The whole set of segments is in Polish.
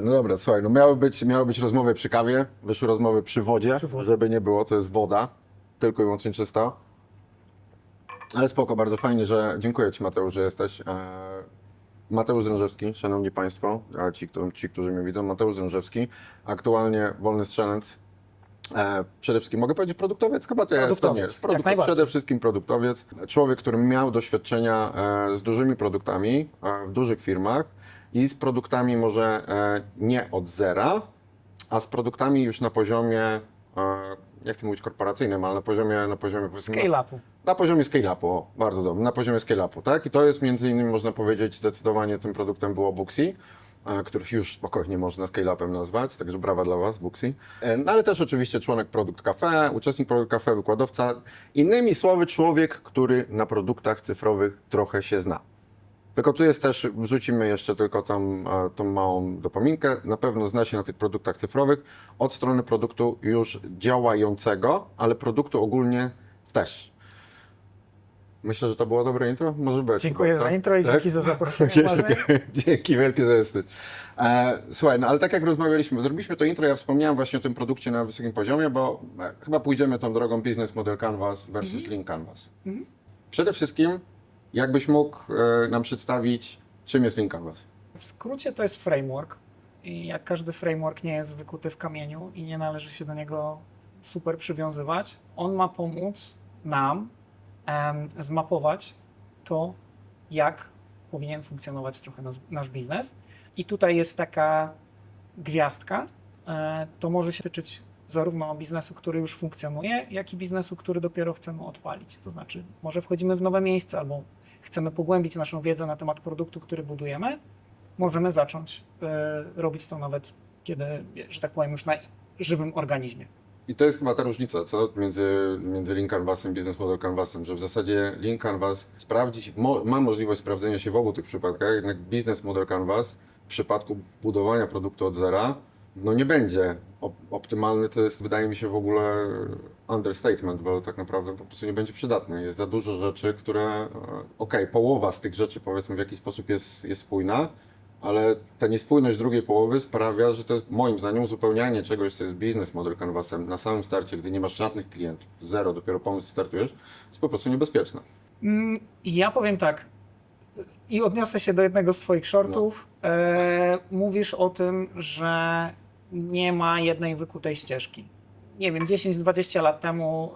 No dobra, słuchaj, no miały być rozmowy przy kawie, wyszły rozmowy przy wodzie, żeby nie było, to jest woda, tylko i wyłącznie czysta. Ale spoko, bardzo fajnie, że dziękuję Ci, Mateusz, że jesteś. Mateusz Drążewski, szanowni Państwo, ci, którzy mnie widzą, Mateusz Drążewski, aktualnie wolny strzelec. Przede wszystkim mogę powiedzieć produktowiec? Chyba to jest, to nie jest. jak najbardziej. Przede wszystkim produktowiec. Człowiek, który miał doświadczenia z dużymi produktami w dużych firmach i z produktami może nie od zera, a z produktami już na poziomie, nie chcę mówić korporacyjnym, ale na poziomie powiedzmy, Scale-upu. na poziomie scale-upu, o, bardzo dobrze, na poziomie scale-upu, tak? I to jest między innymi, można powiedzieć, zdecydowanie tym produktem było Booksy, których już spokojnie można scale-upem nazwać, także brawa dla Was, Booksy. No ale też oczywiście członek Produkt Cafe, uczestnik Produkt Cafe, wykładowca. Innymi słowy, człowiek, który na produktach cyfrowych trochę się zna. Tylko tu jest też, wrzucimy jeszcze tylko tą małą dopominkę, na pewno zna się na tych produktach cyfrowych od strony produktu już działającego, ale produktu ogólnie też. Myślę, że to było dobre intro? Może być. Dziękuję chyba, za tak? intro i Tak? dzięki za zaproszenie. Błażej. Dzięki wielkie, że jesteś. Słuchaj, no ale tak jak rozmawialiśmy, zrobiliśmy to intro, ja wspomniałem właśnie o tym produkcie na wysokim poziomie, bo chyba pójdziemy tą drogą Business Model Canvas versus Lean Canvas. Przede wszystkim, jakbyś mógł nam przedstawić, czym jest Lean Canvas? W skrócie to jest framework i jak każdy framework nie jest wykuty w kamieniu i nie należy się do niego super przywiązywać, on ma pomóc nam zmapować to, jak powinien funkcjonować trochę nasz biznes. I tutaj jest taka gwiazdka. To może się tyczyć zarówno biznesu, który już funkcjonuje, jak i biznesu, który dopiero chcemy odpalić. To znaczy, może wchodzimy w nowe miejsce albo chcemy pogłębić naszą wiedzę na temat produktu, który budujemy. Możemy zacząć robić to nawet kiedy, że tak powiem, już na żywym organizmie. I to jest chyba ta różnica, co? Między Lean Canvasem i Business Model Canvasem, że w zasadzie Lean Canvas ma możliwość sprawdzenia się w obu tych przypadkach, jednak Business Model Canvas w przypadku budowania produktu od zera, no nie będzie optymalny, to jest, wydaje mi się, w ogóle understatement, bo tak naprawdę po prostu nie będzie przydatny. Jest za dużo rzeczy, które, połowa z tych rzeczy, powiedzmy, w jakiś sposób jest spójna, ale ta niespójność drugiej połowy sprawia, że to jest moim zdaniem uzupełnianie czegoś, co jest Business Model Canvasem na samym starcie, gdy nie masz żadnych klientów, zero, dopiero pomysł startujesz, jest po prostu niebezpieczne. Ja powiem tak, i odniosę się do jednego z Twoich shortów. Mówisz o tym, że nie ma jednej wykutej ścieżki. Nie wiem, 10-20 lat temu,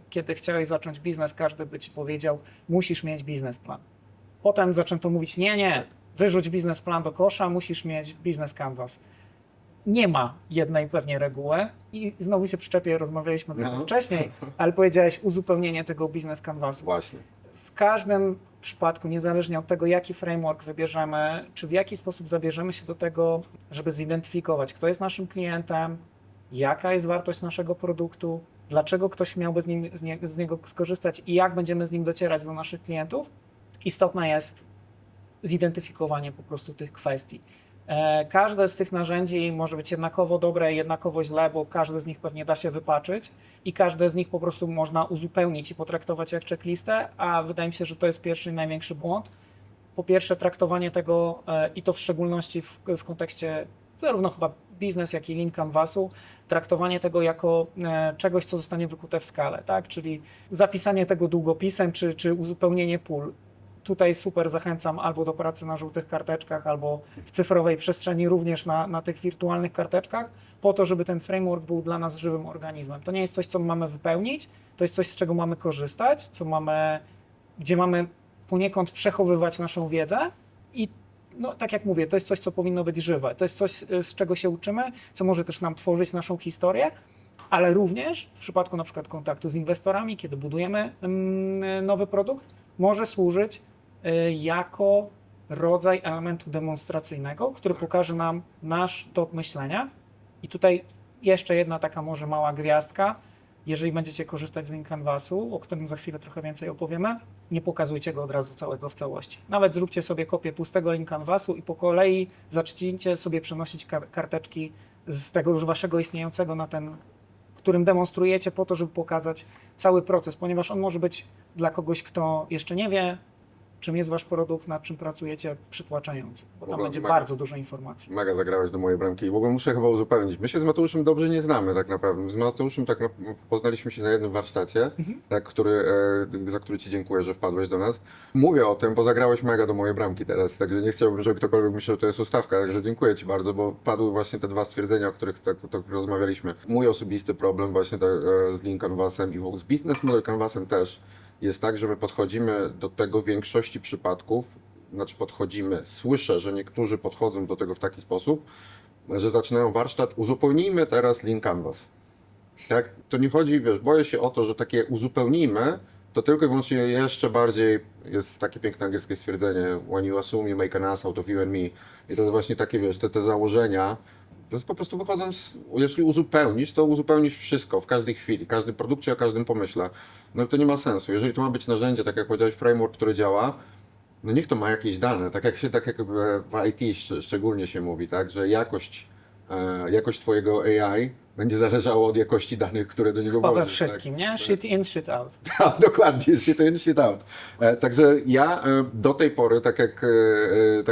kiedy chciałeś zacząć biznes, każdy by Ci powiedział, musisz mieć biznesplan. Potem zaczęto mówić, nie, wyrzuć biznesplan do kosza, musisz mieć business canvas. Nie ma jednej pewnie reguły i znowu się przyczepię, rozmawialiśmy trochę wcześniej, ale powiedziałeś uzupełnienie tego business canvasu. Właśnie. W każdym przypadku, niezależnie od tego, jaki framework wybierzemy, czy w jaki sposób zabierzemy się do tego, żeby zidentyfikować, kto jest naszym klientem, jaka jest wartość naszego produktu, dlaczego ktoś miałby z niego skorzystać i jak będziemy z nim docierać do naszych klientów, istotne jest zidentyfikowanie po prostu tych kwestii. Każde z tych narzędzi może być jednakowo dobre, jednakowo źle, bo każde z nich pewnie da się wypaczyć i każde z nich po prostu można uzupełnić i potraktować jak checklistę, a wydaje mi się, że to jest pierwszy i największy błąd. Po pierwsze traktowanie tego i to w szczególności w kontekście zarówno chyba biznes, jak i Lean Canvasu, traktowanie tego jako czegoś, co zostanie wykute w skale, tak? Czyli zapisanie tego długopisem czy uzupełnienie pól. Tutaj super zachęcam albo do pracy na żółtych karteczkach, albo w cyfrowej przestrzeni również na tych wirtualnych karteczkach, po to, żeby ten framework był dla nas żywym organizmem. To nie jest coś, co mamy wypełnić, to jest coś, z czego mamy korzystać, gdzie mamy poniekąd przechowywać naszą wiedzę i no, tak jak mówię, to jest coś, co powinno być żywe. To jest coś, z czego się uczymy, co może też nam tworzyć naszą historię, ale również w przypadku na przykład kontaktu z inwestorami, kiedy budujemy nowy produkt, może służyć jako rodzaj elementu demonstracyjnego, który pokaże nam nasz tok myślenia. I tutaj jeszcze jedna taka może mała gwiazdka. Jeżeli będziecie korzystać z Lean Canvasu, o którym za chwilę trochę więcej opowiemy, nie pokazujcie go od razu całego w całości. Nawet zróbcie sobie kopię pustego Lean Canvasu i po kolei zacznijcie sobie przenosić karteczki z tego już waszego istniejącego na ten, którym demonstrujecie po to, żeby pokazać cały proces, ponieważ on może być dla kogoś, kto jeszcze nie wie, czym jest wasz produkt, nad czym pracujecie, przytłaczający, bo tam Mogę- będzie mogę- bardzo dużo informacji. Mega zagrałeś do mojej bramki i w ogóle muszę chyba uzupełnić. My się z Mateuszem dobrze nie znamy tak naprawdę. Z Mateuszem poznaliśmy się na jednym warsztacie, Mhm. tak, za który Ci dziękuję, że wpadłeś do nas. Mówię o tym, bo zagrałeś mega do mojej bramki teraz, także nie chciałbym, żeby ktokolwiek myślał, że to jest ustawka, także dziękuję Ci bardzo, bo padły właśnie te dwa stwierdzenia, o których tak rozmawialiśmy. Mój osobisty problem właśnie z Lean Canvasem i z Business Model Canvasem też jest tak, że my podchodzimy do tego w większości przypadków, słyszę, że niektórzy podchodzą do tego w taki sposób, że zaczynają warsztat, uzupełnijmy teraz Lean Canvas. Tak? To nie chodzi, wiesz, boję się o to, że takie uzupełnijmy, to tylko i wyłącznie jeszcze bardziej, jest takie piękne angielskie stwierdzenie, when you assume you make an ass out of you and me. I to jest właśnie takie, wiesz, te założenia, to jest po prostu jeśli uzupełnisz, to uzupełnisz wszystko, w każdej chwili, każdym produkcie, o każdym pomyśle. No to nie ma sensu. Jeżeli to ma być narzędzie, tak jak powiedziałeś, framework, który działa, no niech to ma jakieś dane, tak jak w IT szczególnie się mówi, tak, że jakość twojego AI będzie zależała od jakości danych, które do niego Chyba we włożysz, wszystkim, nie? Shit in, shit out. Tak, dokładnie, shit in, shit out. Także ja do tej pory, tak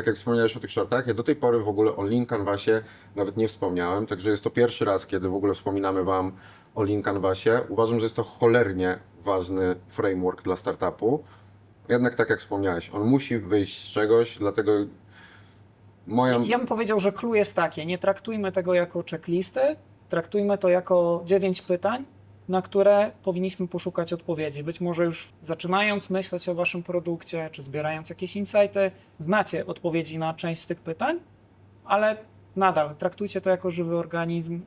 jak wspomniałeś o tych shortach, ja do tej pory w ogóle o Lean Canvasie nawet nie wspomniałem, także jest to pierwszy raz, kiedy w ogóle wspominamy Wam o Lean Canvasie. Uważam, że jest to cholernie ważny framework dla startupu. Jednak tak jak wspomniałeś, on musi wyjść z czegoś, dlatego Ja bym powiedział, że clue jest takie, nie traktujmy tego jako checklisty, traktujmy to jako 9 pytań, na które powinniśmy poszukać odpowiedzi. Być może już zaczynając myśleć o waszym produkcie, czy zbierając jakieś insighty, znacie odpowiedzi na część z tych pytań, ale nadal traktujcie to jako żywy organizm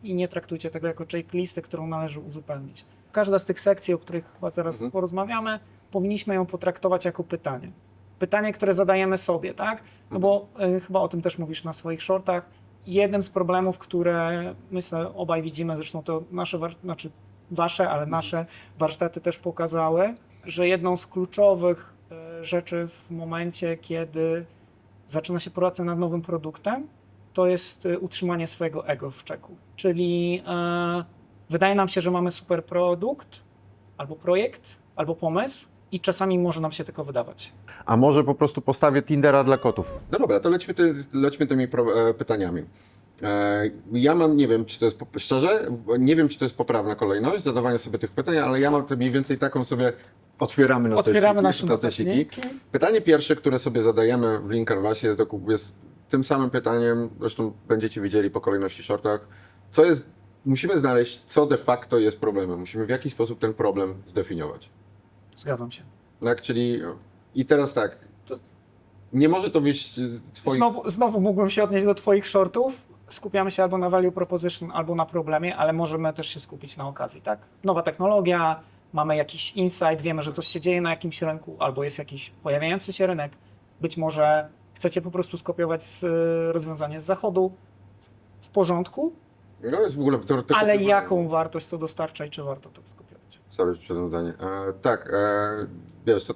i nie traktujcie tego jako checklistę, którą należy uzupełnić. Każda z tych sekcji, o których chyba zaraz porozmawiamy, powinniśmy ją potraktować jako pytanie. Pytanie, które zadajemy sobie, tak? No bo chyba o tym też mówisz na swoich shortach. Jednym z problemów, które myślę obaj widzimy, zresztą to wasze, ale nasze warsztaty też pokazały, że jedną z kluczowych rzeczy w momencie, kiedy zaczyna się praca nad nowym produktem, to jest utrzymanie swojego ego w czeku. Czyli wydaje nam się, że mamy super produkt, albo projekt, albo pomysł i czasami może nam się tylko wydawać. A może po prostu postawię Tindera dla kotów? No dobra, to lećmy tymi pytaniami. Ja mam, nie wiem, czy to jest, szczerze, nie wiem, czy to jest poprawna kolejność zadawania sobie tych pytań, ale ja mam to mniej więcej taką sobie, otwieramy nasze notesiki. Pytanie pierwsze, które sobie zadajemy w Lean Canvasie jest tym samym pytaniem, zresztą będziecie widzieli po kolejności shortach, musimy znaleźć, co de facto jest problemem. Musimy w jakiś sposób ten problem zdefiniować. Zgadzam się. Tak, czyli i teraz tak, nie może to wyjść z twoich... Znowu mógłbym się odnieść do twoich shortów. Skupiamy się albo na value proposition, albo na problemie, ale możemy też się skupić na okazji, tak? Nowa technologia, mamy jakiś insight, wiemy, że coś się dzieje na jakimś rynku, albo jest jakiś pojawiający się rynek. Być może chcecie po prostu skopiować rozwiązanie z zachodu. W porządku, No jest w ogóle ale jaką wartość to dostarcza i czy warto to skopiować? Sorry, przedtem zdanie. Wiesz,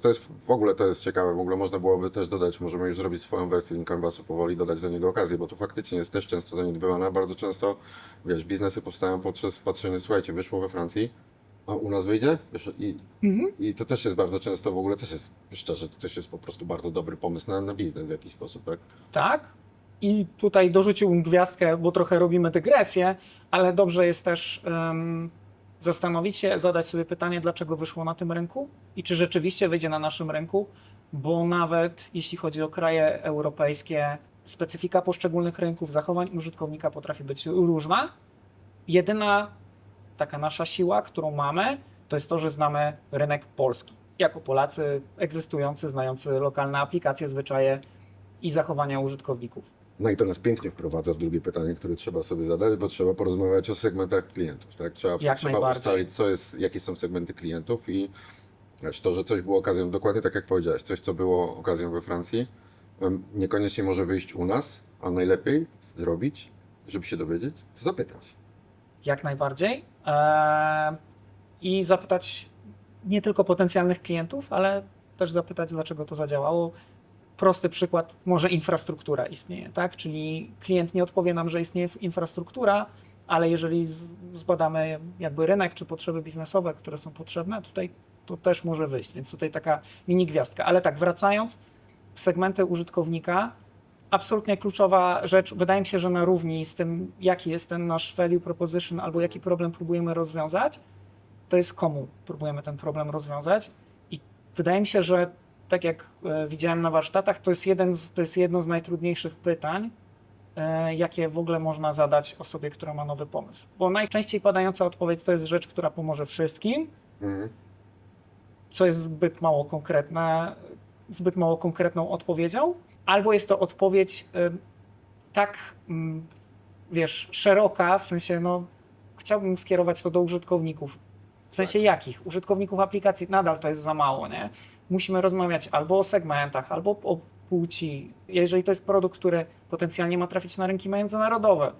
to jest ciekawe, w ogóle można byłoby też dodać, możemy już zrobić swoją wersję Lean Canvasu powoli, dodać do niego okazję, bo to faktycznie jest też często zaniedbywane. Bardzo często, wiesz, biznesy powstają poprzez patrzenie, słuchajcie, wyszło we Francji, a u nas wyjdzie? Wiesz, i to też jest bardzo często, w ogóle też jest, szczerze, to też jest po prostu bardzo dobry pomysł na biznes w jakiś sposób, tak? Tak. I tutaj dorzuciłbym gwiazdkę, bo trochę robimy dygresję, ale dobrze jest też zastanowić się, zadać sobie pytanie, dlaczego wyszło na tym rynku i czy rzeczywiście wyjdzie na naszym rynku, bo nawet jeśli chodzi o kraje europejskie, specyfika poszczególnych rynków, zachowań użytkownika potrafi być różna. Jedyna taka nasza siła, którą mamy, to jest to, że znamy rynek polski. Jako Polacy egzystujący, znający lokalne aplikacje, zwyczaje i zachowania użytkowników. No i to nas pięknie wprowadza w drugie pytanie, które trzeba sobie zadać, bo trzeba porozmawiać o segmentach klientów, tak? Trzeba ustalić, jakie są segmenty klientów i to, że coś było okazją, dokładnie tak jak powiedziałeś, coś, co było okazją we Francji, niekoniecznie może wyjść u nas, a najlepiej zrobić, żeby się dowiedzieć, to zapytać. Jak najbardziej. I zapytać nie tylko potencjalnych klientów, ale też zapytać, dlaczego to zadziałało. Prosty przykład, może infrastruktura istnieje, tak? Czyli klient nie odpowie nam, że istnieje infrastruktura, ale jeżeli zbadamy jakby rynek czy potrzeby biznesowe, które są potrzebne, tutaj to też może wyjść, więc tutaj taka mini gwiazdka. Ale tak, wracając, segmenty użytkownika, absolutnie kluczowa rzecz, wydaje mi się, że na równi z tym, jaki jest ten nasz value proposition albo jaki problem próbujemy rozwiązać, to jest komu próbujemy ten problem rozwiązać. I wydaje mi się, że tak jak widziałem na warsztatach, to jest jedno z najtrudniejszych pytań, jakie w ogóle można zadać osobie, która ma nowy pomysł. Bo najczęściej padająca odpowiedź to jest rzecz, która pomoże wszystkim, co jest zbyt mało konkretną odpowiedzią, albo jest to odpowiedź tak, wiesz, szeroka, w sensie, no, chciałbym skierować to do użytkowników. W sensie jakich? Użytkowników aplikacji nadal to jest za mało, nie? Musimy rozmawiać albo o segmentach, albo o płci. Jeżeli to jest produkt, który potencjalnie ma trafić na rynki międzynarodowe,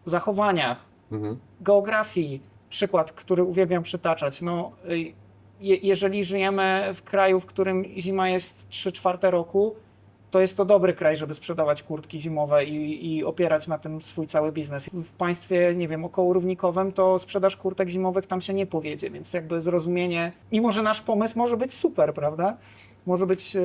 zachowaniach, geografii. Przykład, który uwielbiam przytaczać. No, jeżeli żyjemy w kraju, w którym zima jest 3/4 roku, to jest to dobry kraj, żeby sprzedawać kurtki zimowe i opierać na tym swój cały biznes. W państwie, nie wiem, okołorównikowym to sprzedaż kurtek zimowych tam się nie powiedzie, więc jakby zrozumienie, mimo że nasz pomysł może być super, prawda? Może być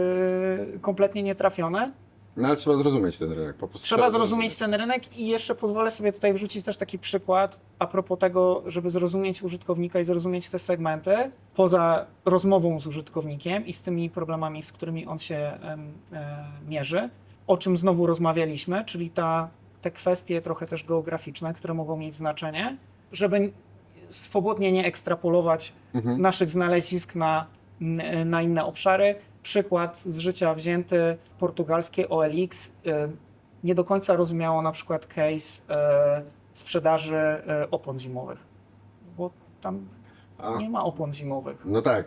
kompletnie nietrafione. No ale trzeba zrozumieć ten rynek. Po prostu Trzeba zrozumieć ten rynek i jeszcze pozwolę sobie tutaj wrzucić też taki przykład a propos tego, żeby zrozumieć użytkownika i zrozumieć te segmenty, poza rozmową z użytkownikiem i z tymi problemami, z którymi on się mierzy, o czym znowu rozmawialiśmy, czyli te kwestie trochę też geograficzne, które mogą mieć znaczenie, żeby swobodnie nie ekstrapolować naszych znalezisk na inne obszary. Przykład z życia wzięty, portugalskie OLX nie do końca rozumiało na przykład case sprzedaży opon zimowych, bo tam nie ma opon zimowych. No tak.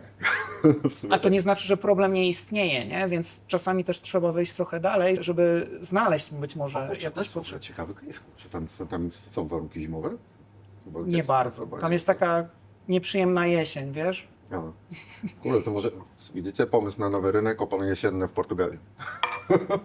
A to nie znaczy, że problem nie istnieje, nie? Więc czasami też trzeba wyjść trochę dalej, żeby znaleźć być może jakąś potrzebę. Ciekawy case. Czy tam są warunki zimowe? Chyba Nie gdzieś- bardzo. chyba Tam nie. jest taka nieprzyjemna jesień, wiesz? A. Kurde, to może widzicie pomysł na nowy rynek, opony jesienne w Portugalii.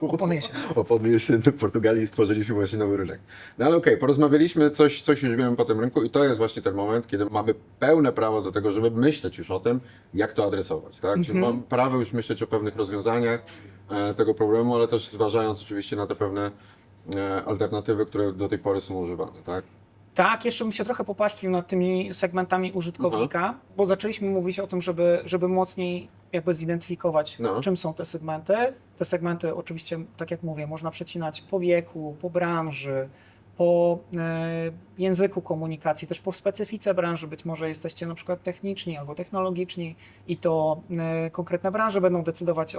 Opony jesienne. Opony jesienne w Portugalii i stworzyliśmy właśnie nowy rynek. No ale okej, porozmawialiśmy, coś już wiemy po tym rynku i to jest właśnie ten moment, kiedy mamy pełne prawo do tego, żeby myśleć już o tym, jak to adresować. Tak? Czyli mamy prawo już myśleć o pewnych rozwiązaniach tego problemu, ale też zważając oczywiście na te pewne alternatywy, które do tej pory są używane. Tak? Tak, jeszcze bym się trochę popastwił nad tymi segmentami użytkownika, bo zaczęliśmy mówić o tym, żeby mocniej jakby zidentyfikować, No. czym są te segmenty. Te segmenty oczywiście, tak jak mówię, można przecinać po wieku, po branży, po języku komunikacji, też po specyfice branży. Być może jesteście na przykład techniczni albo technologiczni i to konkretne branże będą decydować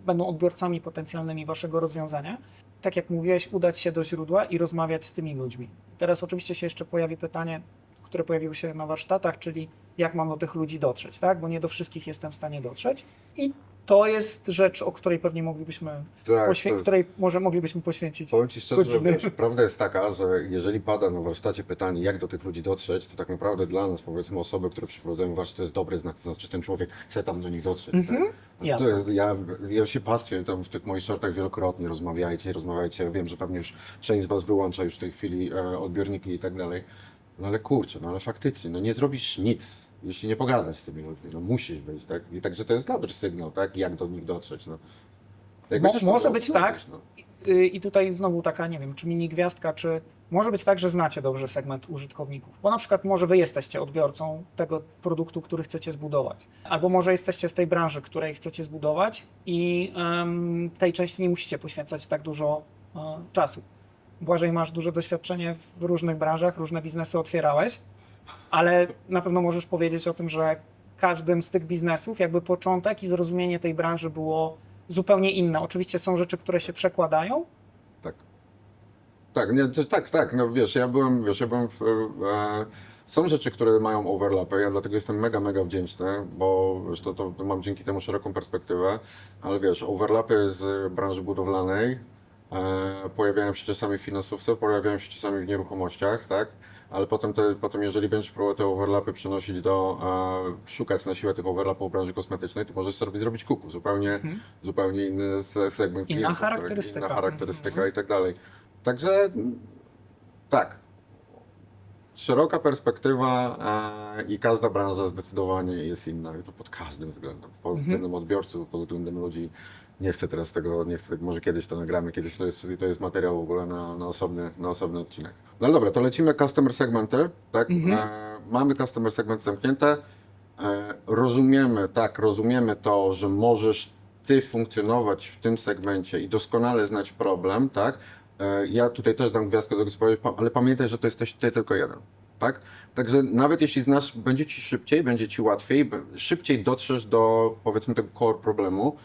będą odbiorcami potencjalnymi waszego rozwiązania. Tak jak mówiłeś, udać się do źródła i rozmawiać z tymi ludźmi. Teraz oczywiście się jeszcze pojawi pytanie, które pojawiło się na warsztatach, czyli jak mam do tych ludzi dotrzeć, tak? Bo nie do wszystkich jestem w stanie dotrzeć. I to jest rzecz, o której pewnie moglibyśmy Tak, której może moglibyśmy poświęcić. Powiem Ci szczerze, że godziny. wiesz, prawda jest taka, że jeżeli pada na warsztacie pytanie, jak do tych ludzi dotrzeć, to tak naprawdę dla nas, powiedzmy, osoby, które przyprowadzają warsztat, to jest dobry znak, to znaczy, że ten człowiek chce tam do nich dotrzeć. Tak? Jasne. To jest, ja się pastwię tam w tych moich shortach wielokrotnie, rozmawiajcie. Ja wiem, że pewnie już część z Was wyłącza już w tej chwili odbiorniki i tak dalej. No ale kurczę, no ale faktycznie, no nie zrobisz nic, jeśli nie pogadasz z tymi ludźmi, no musisz być, tak? I także to jest dobry sygnał, tak? Jak do nich dotrzeć, no. Jak będziesz Może próbował, być to tak. znajdziesz, no. I tutaj znowu taka, nie wiem, czy mini gwiazdka, czy może być tak, że znacie dobrze segment użytkowników. Bo na przykład może wy jesteście odbiorcą tego produktu, który chcecie zbudować. Albo może jesteście z tej branży, której chcecie zbudować i tej części nie musicie poświęcać tak dużo czasu. Błażej, masz duże doświadczenie w różnych branżach, różne biznesy otwierałeś, ale na pewno możesz powiedzieć o tym, że każdym z tych biznesów jakby początek i zrozumienie tej branży było zupełnie inne. Oczywiście są rzeczy, które się przekładają. Tak. Tak, nie, tak, no wiesz, ja byłem są rzeczy, które mają overlapy, ja dlatego jestem mega wdzięczny, bo wiesz, to mam dzięki temu szeroką perspektywę, ale wiesz, overlapy z branży budowlanej pojawiają się czasami w finansówce, pojawiają się czasami w nieruchomościach, tak? Ale potem jeżeli będziesz próbował te overlapy przenosić szukać na siłę tych overlapów w branży kosmetycznej, to możesz sobie zrobić kuku, zupełnie inny segment Inna klientów, charakterystyka. inna charakterystyka i tak dalej. Także tak, szeroka perspektywa i każda branża zdecydowanie jest inna i to pod każdym względem. Pod względem odbiorców, pod względem ludzi. Nie chcę teraz tego, może kiedyś to nagramy, kiedyś to jest materiał w ogóle na osobny odcinek. No ale dobra, to lecimy customer segmenty, tak? Mamy customer segment zamknięte. Rozumiemy to, że możesz ty funkcjonować w tym segmencie i doskonale znać problem, tak? Ja tutaj też dam gwiazdkę do gospodarza, ale pamiętaj, że to jesteś ty tylko jeden, tak? Także nawet jeśli znasz, będzie ci szybciej, będzie ci łatwiej, szybciej dotrzesz do, powiedzmy, tego core problemu,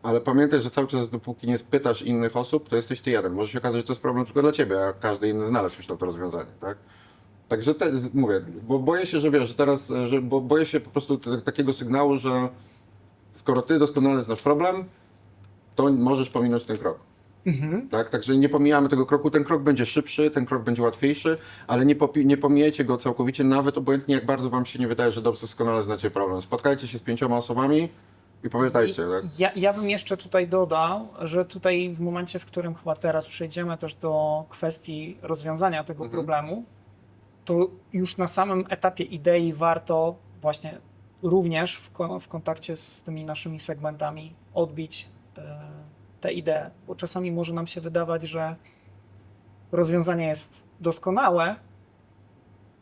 ale pamiętaj, że cały czas dopóki nie spytasz innych osób, to jesteś ty jeden. Może się okazać, że to jest problem tylko dla ciebie, a każdy inny znalazł już to rozwiązanie, tak? Także mówię, bo boję się, że wiesz, że teraz, bo boję się po prostu takiego sygnału, że skoro ty doskonale znasz problem, to możesz pominąć ten krok. Tak? Także nie pomijamy tego kroku, ten krok będzie szybszy, ten krok będzie łatwiejszy, ale nie pomijajcie go całkowicie, nawet obojętnie jak bardzo wam się nie wydaje, że doskonale znacie problem. Spotkajcie się z 5 osobami i pamiętajcie. Tak? Ja bym jeszcze tutaj dodał, że tutaj w momencie, w którym chyba teraz przejdziemy też do kwestii rozwiązania tego problemu, to już na samym etapie idei warto właśnie również w kontakcie z tymi naszymi segmentami odbić tę ideę, bo czasami może nam się wydawać, że rozwiązanie jest doskonałe,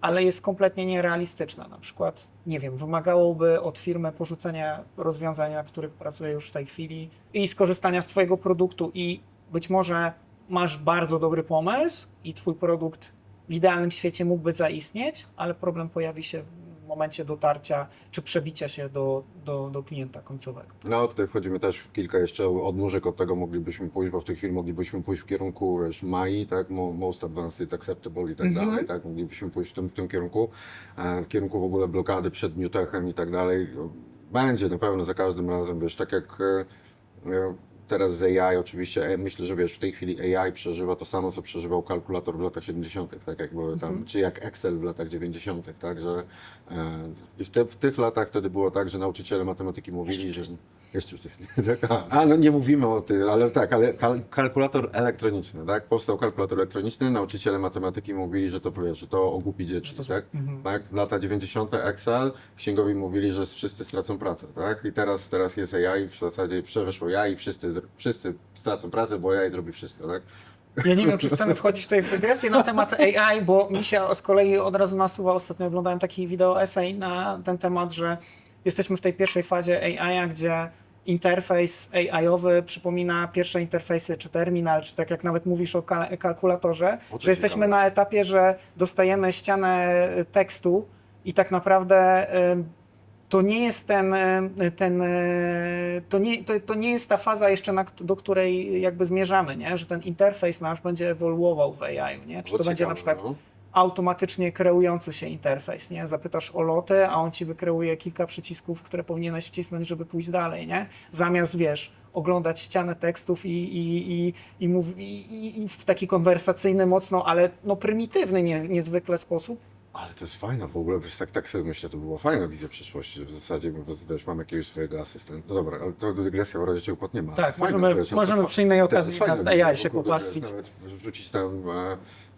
ale jest kompletnie nierealistyczne. Na przykład, nie wiem, wymagałoby od firmy porzucenia rozwiązań, na których pracuje już w tej chwili i skorzystania z twojego produktu i być może masz bardzo dobry pomysł i twój produkt w idealnym świecie mógłby zaistnieć, ale problem pojawi się w momencie dotarcia czy przebicia się do klienta końcowego. No tutaj wchodzimy też w kilka jeszcze odnóżek od tego moglibyśmy pójść, bo w tej chwili moglibyśmy pójść w kierunku MAI, tak, Most Advanced Acceptable i tak dalej, tak, moglibyśmy pójść w tym kierunku, w kierunku w ogóle blokady przed newtechem i tak dalej. Będzie na pewno za każdym razem, wiesz, tak jak teraz z AI oczywiście, myślę, że wiesz, w tej chwili AI przeżywa to samo, co przeżywał kalkulator w latach 70., tak jak były tam, czy jak Excel w latach 90., tak, że i w tych latach wtedy było tak, że nauczyciele matematyki mówili, że jeszcze no nie mówimy o tym, ale tak, ale kalkulator elektroniczny, tak, powstał kalkulator elektroniczny, nauczyciele matematyki mówili, że to wiesz, że to ogłupi dzieci, tak, tak, lata 90. Excel, księgowi mówili, że wszyscy stracą pracę, tak, i teraz jest AI, w zasadzie przeszło AI, wszyscy stracą pracę, bo AI zrobi wszystko, tak. Ja nie wiem, czy chcemy wchodzić tutaj w dygresję na temat AI, bo mi się z kolei od razu nasuwa, ostatnio oglądałem taki wideo essay na ten temat, że jesteśmy w tej pierwszej fazie AI, gdzie interfejs AI-owy przypomina pierwsze interfejsy, czy terminal, czy tak jak nawet mówisz o kalkulatorze, że jesteśmy na etapie, że dostajemy ścianę tekstu i tak naprawdę to nie jest to nie jest ta faza jeszcze, do której jakby zmierzamy, nie? Że ten interfejs nasz będzie ewoluował w AI, nie? Czy to będzie na przykład automatycznie kreujący się interfejs, nie? Zapytasz o lotę, a on ci wykreuje kilka przycisków, które powinieneś wcisnąć, żeby pójść dalej, nie? Zamiast, wiesz, oglądać ścianę tekstów i w taki konwersacyjny, mocno, ale no prymitywny niezwykle sposób. Ale to jest fajne w ogóle, wiesz, tak sobie myślę, to była fajna wizja przyszłości, że w zasadzie wiesz, mam jakiegoś swojego asystenta. No dobra, ale to dygresja w razie cię upotniemy. Tak, możemy przy innej okazji nad AI się popastwić. Nawet wrzucić tam,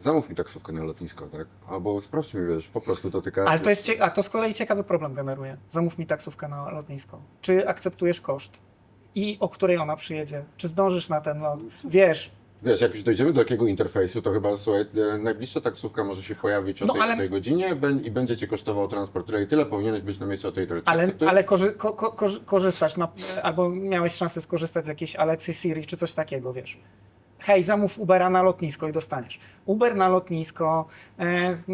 zamów mi taksówkę na lotnisko, tak? Albo sprawdź mi, wiesz, po prostu dotyka. Ale to z kolei ciekawy problem generuje. Zamów mi taksówkę na lotnisko. Czy akceptujesz koszt? I o której ona przyjedzie? Czy zdążysz na ten lot? Wiesz, jak już dojdziemy do takiego interfejsu, to chyba, słuchaj, najbliższa taksówka może się pojawić o tej godzinie i będzie cię kosztował transport tyle i tyle, powinieneś być na miejscu o tej. Ale korzystasz, albo miałeś szansę skorzystać z jakiejś Alexy, Siri czy coś takiego, wiesz. Hej, zamów Ubera na lotnisko i dostaniesz. Uber na lotnisko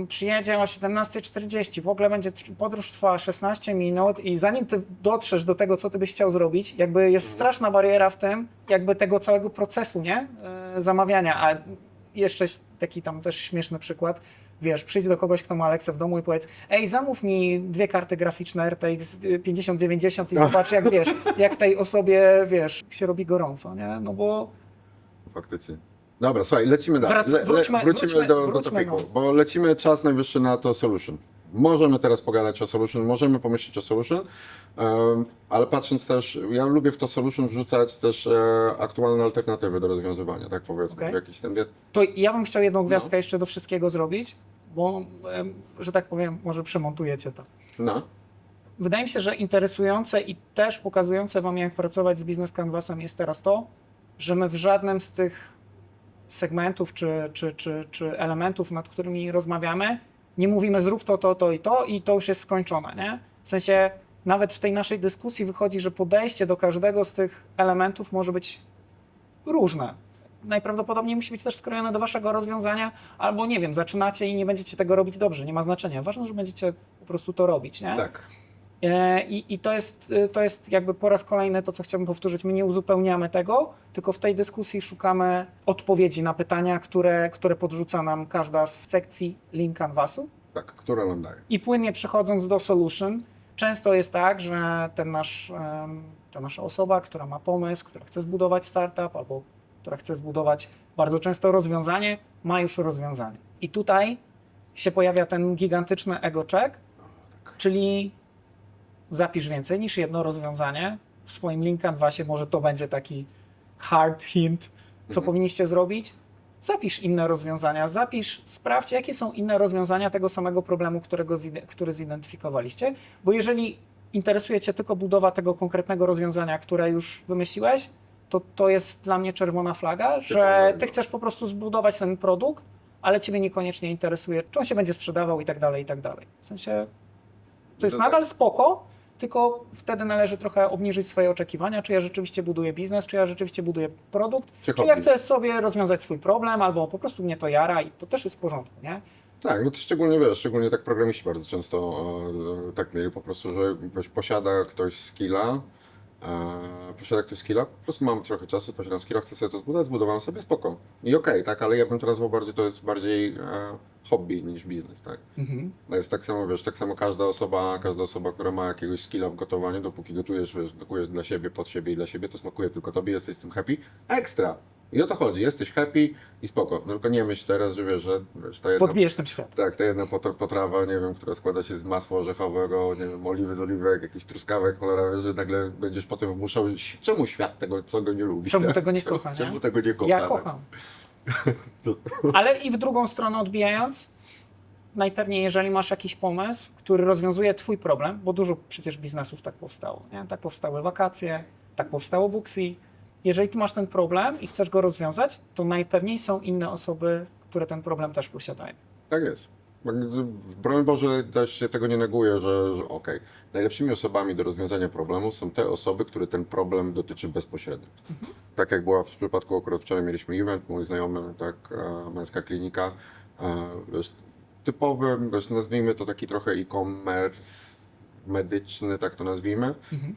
przyjedzie o 17:40, w ogóle podróż trwa 16 minut i zanim ty dotrzesz do tego, co ty byś chciał zrobić, jakby jest straszna bariera w tym, jakby tego całego procesu, nie? Zamawiania, a jeszcze taki tam też śmieszny przykład, wiesz, przyjdź do kogoś, kto ma Alexę w domu i powiedz, ej, zamów mi 2 karty graficzne RTX 5090 i zobacz, jak wiesz, jak tej osobie, wiesz, się robi gorąco, nie? No bo faktycznie. Dobra, słuchaj, lecimy dalej. Wróćmy do topiku, bo lecimy czas najwyższy na to solution. możemy teraz pogadać o solution, możemy pomyśleć o solution, ale patrząc też, ja lubię w to solution wrzucać też aktualne alternatywy do rozwiązywania, tak powiedzmy, Okej. jakiś ten, To ja bym chciał jedną gwiazdkę jeszcze do wszystkiego zrobić, bo, że tak powiem, może przemontujecie to. no, Wydaje mi się, że interesujące i też pokazujące Wam, jak pracować z Business Canvasem jest teraz to, że my w żadnym z tych segmentów czy elementów, nad którymi rozmawiamy, nie mówimy zrób to i to już jest skończone, nie? W sensie nawet w tej naszej dyskusji wychodzi, że podejście do każdego z tych elementów może być różne. Najprawdopodobniej musi być też skrojone do Waszego rozwiązania, albo nie wiem, zaczynacie i nie będziecie tego robić dobrze, nie ma znaczenia. Ważne, że będziecie po prostu to robić, nie? tak. I to jest jakby po raz kolejny to, co chciałbym powtórzyć. My nie uzupełniamy tego, tylko w tej dyskusji szukamy odpowiedzi na pytania, które podrzuca nam każda z sekcji Lean Canvasu. Tak, które nam daje. I płynnie przechodząc do solution, często jest tak, że ta nasza osoba, która ma pomysł, która chce zbudować startup albo która chce zbudować bardzo często rozwiązanie, ma już rozwiązanie. I tutaj się pojawia ten gigantyczny ego check, czyli zapisz więcej niż jedno rozwiązanie w swoim Lean Canvasie, może to będzie taki hard hint, co powinniście zrobić. Zapisz inne rozwiązania, sprawdź, jakie są inne rozwiązania tego samego problemu, który zidentyfikowaliście, bo jeżeli interesuje Cię tylko budowa tego konkretnego rozwiązania, które już wymyśliłeś, to jest dla mnie czerwona flaga, że Ty chcesz po prostu zbudować ten produkt, ale Ciebie niekoniecznie interesuje, czy on się będzie sprzedawał i tak dalej, i tak dalej. W sensie to jest nadal spoko, tylko wtedy należy trochę obniżyć swoje oczekiwania, czy ja rzeczywiście buduję biznes, czy ja rzeczywiście buduję produkt, czy ja chcę sobie rozwiązać swój problem, albo po prostu mnie to jara i to też jest w porządku, nie? Tak, no to szczególnie tak programiści bardzo często tak mieli po prostu, że posiada ktoś skilla, po prostu mam trochę czasu, posiadam skilla, chcę sobie to zbudować, zbudowałem sobie, spoko. I okej, tak, ale ja bym to nazwał bardziej, to jest bardziej hobby niż biznes, tak. To jest tak samo, tak samo każda osoba, która ma jakiegoś skilla w gotowaniu, dopóki gotujesz dla siebie, pod siebie i dla siebie, to smakuje tylko tobie, jesteś z tym happy, ekstra. I o to chodzi, jesteś happy i spoko. No tylko nie myśl teraz, że ta jedna... Podbijesz tym świat. Tak, ta jedna potrawa, nie wiem, która składa się z masła orzechowego, nie wiem, oliwy z oliwek, jakichś truskawek, cholera wie, że nagle będziesz potem wmuszał, czemu świat tego nie lubi? Czemu tak? tego nie kocha, nie? Czemu tego nie kocha? Ja tak? kocham. Ale i w drugą stronę odbijając, najpewniej jeżeli masz jakiś pomysł, który rozwiązuje Twój problem, bo dużo przecież biznesów tak powstało, nie? Tak powstały wakacje, tak powstało Booksy. Jeżeli Ty masz ten problem i chcesz go rozwiązać, to najpewniej są inne osoby, które ten problem też posiadają. Tak jest. Broń Boże, też się tego nie neguje, że okej. Najlepszymi osobami do rozwiązania problemu są te osoby, które ten problem dotyczy bezpośrednio. Tak jak była w przypadku, akurat wczoraj mieliśmy event, mój znajomy, tak, męska klinika, wiesz, typowy, wiesz, nazwijmy to taki trochę e-commerce medyczny, tak to nazwijmy.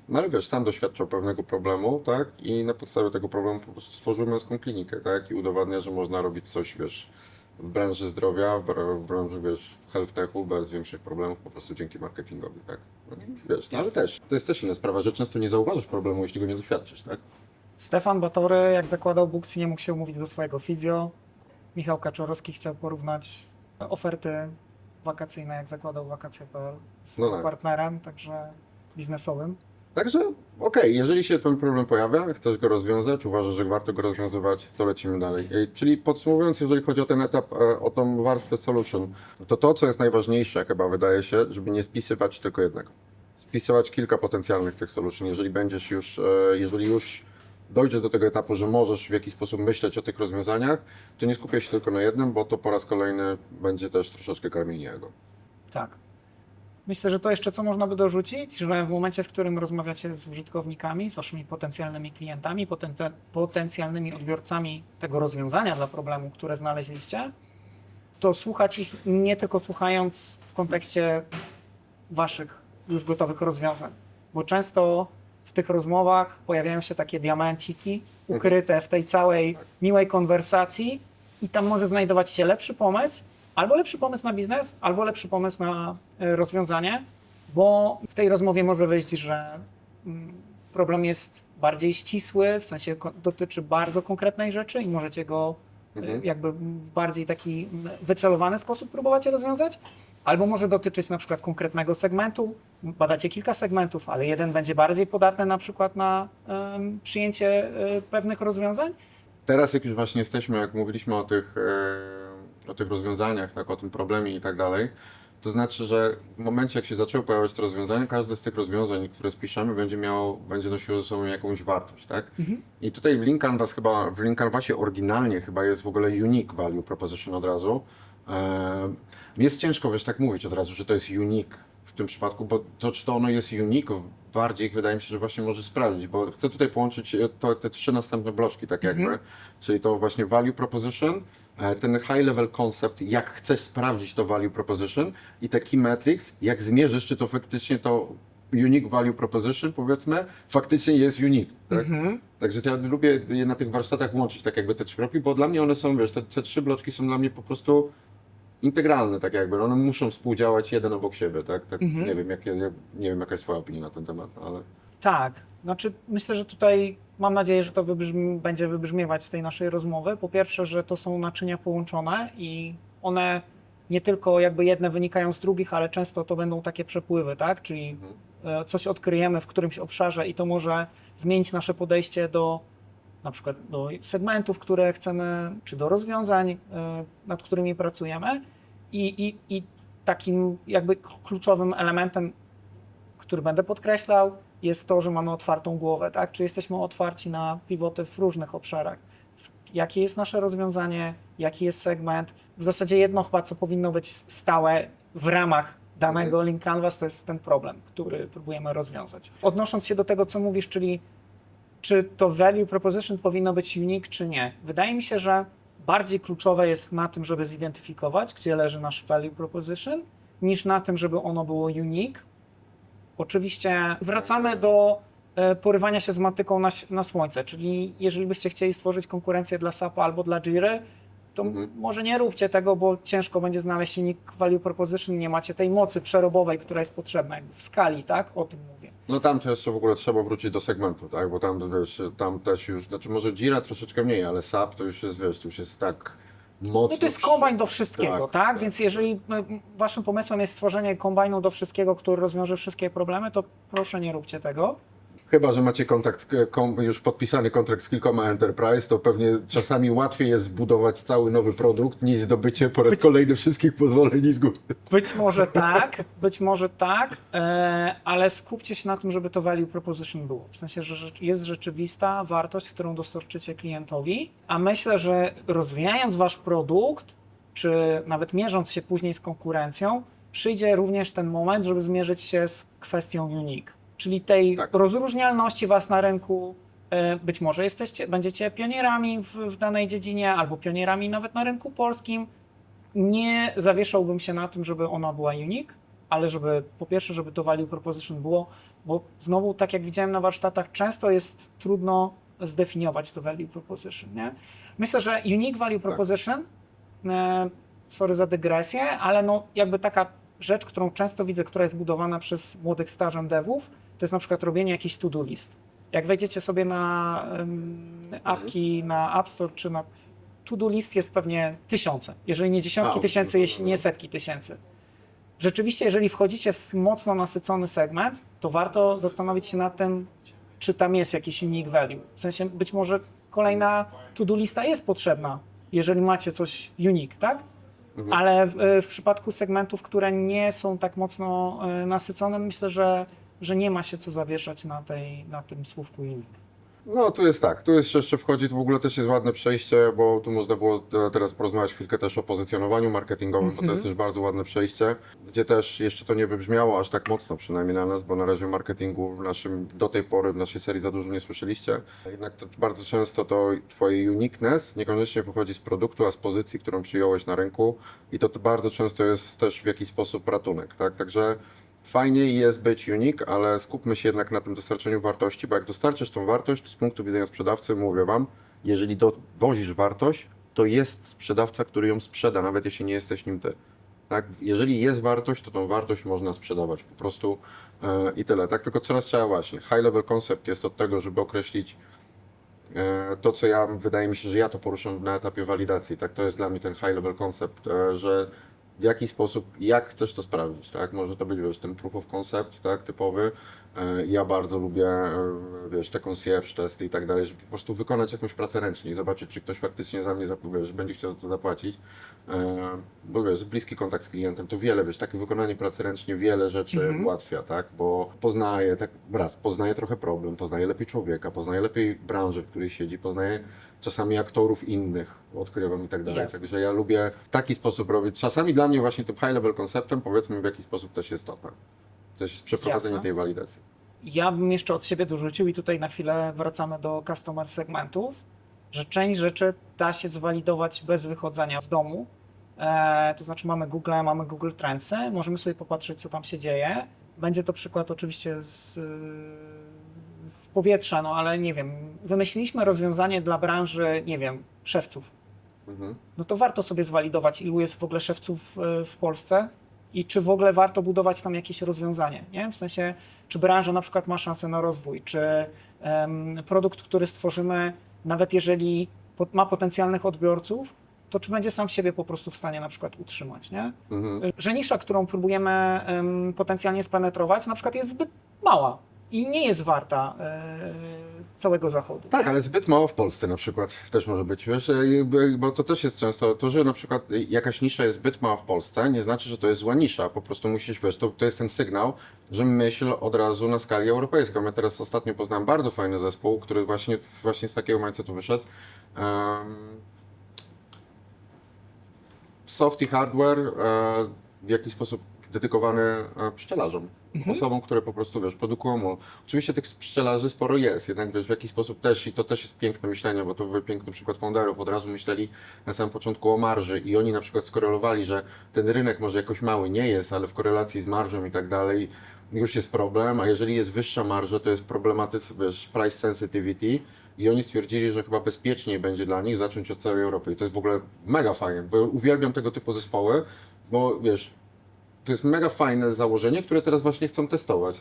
No ale wiesz, sam doświadczał pewnego problemu, tak, i na podstawie tego problemu po prostu stworzył męską klinikę, tak, i udowadnia, że można robić coś, wiesz, w branży zdrowia, w branży, wiesz, health techu bez większych problemów, po prostu dzięki marketingowi, tak. No, wiesz, no, ale też, to jest też inna sprawa, że często nie zauważysz problemu, jeśli go nie doświadczysz, tak. Stefan Batory, jak zakładał Booksy, nie mógł się umówić do swojego fizjo. Michał Kaczorowski chciał porównać oferty wakacyjne, jak zakładał wakacje.pl z No tak. partnerem, także biznesowym. Także okej, jeżeli się ten problem pojawia, chcesz go rozwiązać, uważasz, że warto go rozwiązywać, to lecimy dalej. Czyli podsumowując, jeżeli chodzi o ten etap, o tą warstwę solution, to co jest najważniejsze, chyba wydaje się, żeby nie spisywać tylko jednego. Spisywać kilka potencjalnych tych solution, jeżeli już dojdziesz do tego etapu, że możesz w jakiś sposób myśleć o tych rozwiązaniach, to nie skupiaj się tylko na jednym, bo to po raz kolejny będzie też troszeczkę karmienie ego. Tak. Myślę, że to jeszcze co można by dorzucić, że w momencie, w którym rozmawiacie z użytkownikami, z waszymi potencjalnymi klientami, potencjalnymi odbiorcami tego rozwiązania dla problemu, które znaleźliście, to słuchać ich nie tylko słuchając w kontekście waszych już gotowych rozwiązań, bo często w tych rozmowach pojawiają się takie diamenciki ukryte w tej całej miłej konwersacji i tam może znajdować się lepszy pomysł, albo lepszy pomysł na biznes, albo lepszy pomysł na rozwiązanie, bo w tej rozmowie może wyjść, że problem jest bardziej ścisły, w sensie dotyczy bardzo konkretnej rzeczy i możecie go jakby w bardziej taki wycelowany sposób próbować je rozwiązać, albo może dotyczyć na przykład konkretnego segmentu. Badacie kilka segmentów, ale jeden będzie bardziej podatny na przykład na przyjęcie pewnych rozwiązań. Teraz jak już właśnie jesteśmy, jak mówiliśmy o tych rozwiązaniach, tak, o tym problemie i tak dalej, to znaczy, że w momencie jak się zaczęły pojawiać te rozwiązania, każde z tych rozwiązań, które spiszemy, będzie nosiło ze sobą jakąś wartość, tak? I tutaj w Lean Canvasie oryginalnie chyba jest w ogóle unique value proposition od razu. Jest ciężko, wiesz, tak mówić od razu, że to jest unique w tym przypadku, bo to, czy to ono jest unique, bardziej wydaje mi się, że właśnie może sprawdzić, bo chcę tutaj połączyć te trzy następne bloczki, tak jakby, czyli to właśnie value proposition, ten high level concept, jak chcesz sprawdzić to value proposition i te key metrics, jak zmierzysz, czy to faktycznie to unique value proposition, powiedzmy, faktycznie jest unique, tak? Także ja lubię je na tych warsztatach łączyć, tak jakby te trzy bloki, bo dla mnie one są, wiesz, te trzy bloczki są dla mnie po prostu integralne, tak jakby, one muszą współdziałać jeden obok siebie, tak? Nie wiem, nie wiem, jaka jest twoja opinia na ten temat, ale... Tak, znaczy myślę, że tutaj mam nadzieję, że to będzie wybrzmiewać z tej naszej rozmowy. Po pierwsze, że to są naczynia połączone i one nie tylko jakby jedne wynikają z drugich, ale często to będą takie przepływy, tak? Czyli coś odkryjemy w którymś obszarze i to może zmienić nasze podejście do na przykład do segmentów, które chcemy, czy do rozwiązań, nad którymi pracujemy. I takim jakby kluczowym elementem, który będę podkreślał, jest to, że mamy otwartą głowę, tak? Czy jesteśmy otwarci na pivoty w różnych obszarach. Jakie jest nasze rozwiązanie, jaki jest segment. W zasadzie jedno chyba, co powinno być stałe w ramach danego Lean Canvas, to jest ten problem, który próbujemy rozwiązać. Odnosząc się do tego, co mówisz, czyli czy to value proposition powinno być unique, czy nie. Wydaje mi się, że bardziej kluczowe jest na tym, żeby zidentyfikować, gdzie leży nasz value proposition, niż na tym, żeby ono było unique. Oczywiście wracamy do porywania się z matyką na słońce, czyli jeżeli byście chcieli stworzyć konkurencję dla SAP-a albo dla Jiry, to może nie róbcie tego, bo ciężko będzie znaleźć unique value proposition, nie macie tej mocy przerobowej, która jest potrzebna jakby w skali, tak? O tym mówię. No tam to jeszcze w ogóle trzeba wrócić do segmentu, tak? Bo tam, wiesz, tam też już, znaczy może Jira troszeczkę mniej, ale SAP to już jest, wiesz, to już jest tak mocno... No to jest kombajn do wszystkiego, tak? tak? Więc jeżeli waszym pomysłem jest stworzenie kombajnu do wszystkiego, który rozwiąże wszystkie problemy, to proszę nie róbcie tego. Chyba że macie już podpisany kontrakt z kilkoma enterprise, to pewnie czasami łatwiej jest zbudować cały nowy produkt, niż zdobycie po raz kolejny wszystkich pozwoleń i zgód. Być może tak, ale skupcie się na tym, żeby to value proposition było. W sensie, że jest rzeczywista wartość, którą dostarczycie klientowi, a myślę, że rozwijając wasz produkt, czy nawet mierząc się później z konkurencją, przyjdzie również ten moment, żeby zmierzyć się z kwestią unique. Czyli tej rozróżnialności was na rynku, być może będziecie pionierami w danej dziedzinie albo pionierami nawet na rynku polskim. Nie zawieszałbym się na tym, żeby ona była unique, ale po pierwsze, żeby to value proposition było, bo znowu, tak jak widziałem na warsztatach, często jest trudno zdefiniować to value proposition, nie? Myślę, że unique value proposition, sorry za dygresję, ale no jakby taka rzecz, którą często widzę, która jest budowana przez młodych stażem devów, to jest na przykład robienie jakichś to-do list. Jak wejdziecie sobie na apki, na App Store czy na to-do list jest pewnie tysiące, jeżeli nie dziesiątki tysięcy, jeśli nie setki tysięcy. Rzeczywiście, jeżeli wchodzicie w mocno nasycony segment, to warto zastanowić się nad tym, czy tam jest jakiś unique value. W sensie być może kolejna to-do lista jest potrzebna, jeżeli macie coś unique, tak? Ale w przypadku segmentów, które nie są tak mocno nasycone, myślę, że nie ma się co zawieszać na tym słówku unique. No tu jest tak, tu jest jeszcze wchodzi, to w ogóle też jest ładne przejście, bo tu można było teraz porozmawiać chwilkę też o pozycjonowaniu marketingowym, bo to jest też bardzo ładne przejście, gdzie też jeszcze to nie wybrzmiało aż tak mocno, przynajmniej na nas, bo na razie marketingu w naszym, do tej pory w naszej serii za dużo nie słyszeliście. Jednak to bardzo często to twoje uniqueness niekoniecznie wychodzi z produktu, a z pozycji, którą przyjąłeś na rynku i to bardzo często jest też w jakiś sposób ratunek, tak? Także fajniej jest być unique, ale skupmy się jednak na tym dostarczeniu wartości, bo jak dostarczysz tą wartość, to z punktu widzenia sprzedawcy, mówię Wam, jeżeli dowozisz wartość, to jest sprzedawca, który ją sprzeda, nawet jeśli nie jesteś nim ty. Tak? Jeżeli jest wartość, to tą wartość można sprzedawać po prostu i tyle. Tak? Tylko co raz trzeba właśnie, high level concept jest od tego, żeby określić To, co wydaje mi się, że ja to poruszam na etapie walidacji, tak, to jest dla mnie ten high level concept, że w jaki sposób, jak chcesz to sprawdzić, tak, może to być, wiesz, ten proof of concept, tak, typowy. Ja bardzo lubię, wiesz, te concierge testy i tak dalej, żeby po prostu wykonać jakąś pracę ręcznie i zobaczyć, czy ktoś faktycznie za mnie wiesz, będzie chciał za to zapłacić. Bo wiesz, bliski kontakt z klientem to wiele, wiesz, takie wykonanie pracy ręcznie wiele rzeczy ułatwia, tak, bo poznaje, tak, poznaje trochę problem, poznaje lepiej człowieka, poznaje lepiej branżę, w której siedzi, poznaje czasami aktorów innych, odkrywam i tak dalej. Jasne. Także ja lubię w taki sposób robić. Czasami dla mnie właśnie tym high level konceptem, powiedzmy, w jaki sposób też jest to, tak. Coś jest przeprowadzenie Jasne. tej walidacji. Ja bym jeszcze od siebie dorzucił i tutaj na chwilę wracamy do customer segmentów, że część rzeczy da się zwalidować bez wychodzenia z domu. To znaczy mamy Google Trendsy, możemy sobie popatrzeć, co tam się dzieje. Będzie to przykład oczywiście z powietrza, no ale nie wiem, wymyśliliśmy rozwiązanie dla branży, nie wiem, szewców. Mhm. No to warto sobie zwalidować, ilu jest w ogóle szewców w Polsce i czy w ogóle warto budować tam jakieś rozwiązanie, nie? W sensie, czy branża na przykład ma szansę na rozwój, czy produkt, który stworzymy, nawet jeżeli ma potencjalnych odbiorców, to czy będzie sam siebie po prostu w stanie na przykład utrzymać, nie? Mhm. Że nisza, którą próbujemy potencjalnie spenetrować, na przykład jest zbyt mała i nie jest warta całego zachodu. Tak, ale zbyt mało w Polsce na przykład też może być, wiesz, bo to też jest często to, że na przykład jakaś nisza jest zbyt mała w Polsce, nie znaczy, że to jest zła nisza, po prostu musisz, wiesz, to jest ten sygnał, że myśl od razu na skali europejską. Ja teraz ostatnio poznałem bardzo fajny zespół, który właśnie z takiego mindsetu wyszedł. Soft i hardware w jakiś sposób dedykowany pszczelarzom. Osobom, które po prostu, wiesz, produkują. Oczywiście tych pszczelarzy sporo jest, jednak wiesz, w jakiś sposób też, i to też jest piękne myślenie, bo to był piękny przykład founderów, od razu myśleli na samym początku o marży i oni na przykład skorelowali, że ten rynek może jakoś mały nie jest, ale w korelacji z marżą i tak dalej już jest problem, a jeżeli jest wyższa marża, to jest problematyka, wiesz, price sensitivity. I oni stwierdzili, że chyba bezpieczniej będzie dla nich zacząć od całej Europy. I to jest w ogóle mega fajne, bo uwielbiam tego typu zespoły, bo wiesz, to jest mega fajne założenie, które teraz właśnie chcą testować.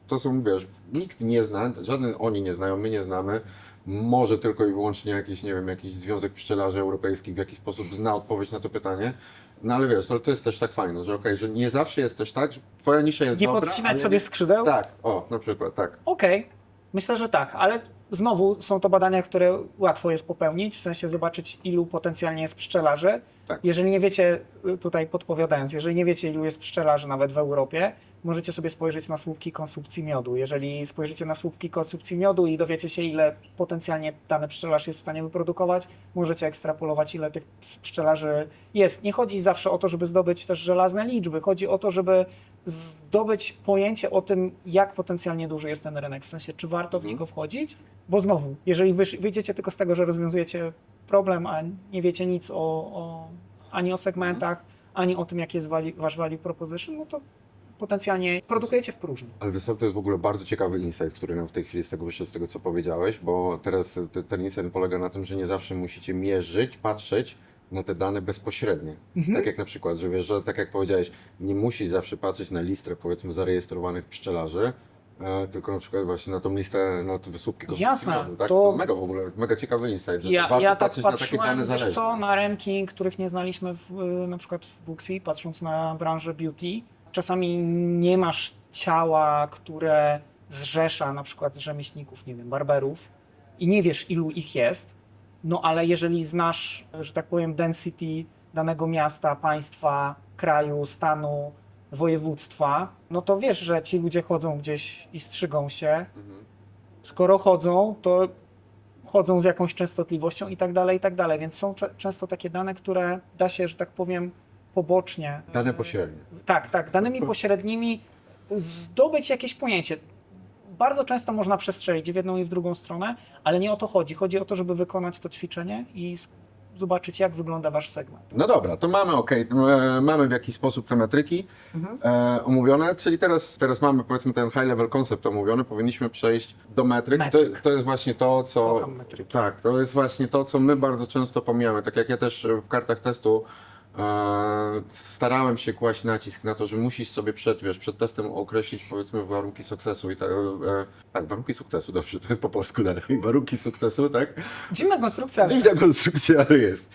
To są, wiesz, nikt nie zna, żaden oni nie znają, my nie znamy. Może tylko i wyłącznie jakiś, nie wiem, jakiś Związek Pszczelarzy Europejskich w jakiś sposób zna odpowiedź na to pytanie. No ale wiesz, ale to jest też tak fajne, że okej, że nie zawsze jest też tak, że twoja nisza jest Nie dobra, podcinać ale sobie skrzydeł? Tak, o, na przykład, tak. Okej, myślę, że tak, ale znowu są to badania, które łatwo jest popełnić, w sensie zobaczyć, ilu potencjalnie jest pszczelarzy. Tak. Jeżeli nie wiecie, tutaj podpowiadając, jeżeli nie wiecie, ilu jest pszczelarzy nawet w Europie, możecie sobie spojrzeć na słupki konsumpcji miodu. Jeżeli spojrzycie na słupki konsumpcji miodu i dowiecie się, ile potencjalnie dany pszczelarz jest w stanie wyprodukować, możecie ekstrapolować, ile tych pszczelarzy jest. Nie chodzi zawsze o to, żeby zdobyć też żelazne liczby, chodzi o to, żeby zdobyć pojęcie o tym, jak potencjalnie duży jest ten rynek, w sensie, czy warto w niego wchodzić, bo znowu, jeżeli wyjdziecie tylko z tego, że rozwiązujecie problem, a nie wiecie nic ani o segmentach, ani o tym, jaki jest wasz value proposition, no to potencjalnie produkujecie w próżni. Ale wiesz co, to jest w ogóle bardzo ciekawy insight, który nam w tej chwili z tego wyszedł, z tego co powiedziałeś, bo teraz ten insight polega na tym, że nie zawsze musicie mierzyć, patrzeć na te dane bezpośrednie. Tak jak na przykład, że wiesz, że tak jak powiedziałeś, nie musisz zawsze patrzeć na listę, powiedzmy, zarejestrowanych pszczelarzy, tylko na przykład właśnie na tą listę, na te wysłupki Jasne, konsumpcyjnych, tak? to- To mega w ogóle, mega ciekawy insight, że Ja warto tak patrzeć na takie patrzyłem, dane wiesz zależne. co, na ranking, których nie znaliśmy na przykład w Booksy, patrząc na branżę beauty. Czasami nie masz ciała, które zrzesza na przykład rzemieślników, nie wiem, barberów i nie wiesz, ilu ich jest, no ale jeżeli znasz, że tak powiem, density danego miasta, państwa, kraju, stanu, województwa, no to wiesz, że ci ludzie chodzą gdzieś i strzygą się. Mhm. Skoro chodzą, to chodzą z jakąś częstotliwością i tak dalej, więc są często takie dane, które da się, że tak powiem, pobocznie. Dane pośrednie. Tak, danymi pośrednimi zdobyć jakieś pojęcie. Bardzo często można przestrzelić w jedną i w drugą stronę, ale nie o to chodzi. Chodzi o to, żeby wykonać to ćwiczenie i zobaczyć, jak wygląda wasz segment. No dobra, to mamy mamy w jakiś sposób te metryki omówione, czyli teraz mamy powiedzmy ten high level concept omówiony, powinniśmy przejść do metryk. Metryk. To jest właśnie to, co... Kocham metryki. Tak, to jest właśnie to, co my bardzo często pomijamy. Tak jak ja też w kartach testu starałem się kłaść nacisk na to, że musisz sobie przed testem określić powiedzmy warunki sukcesu i tak, warunki sukcesu, dobrze, to jest po polsku dalej, warunki sukcesu, tak? Dziwna konstrukcja, ale Dziwna konstrukcja, ale jest.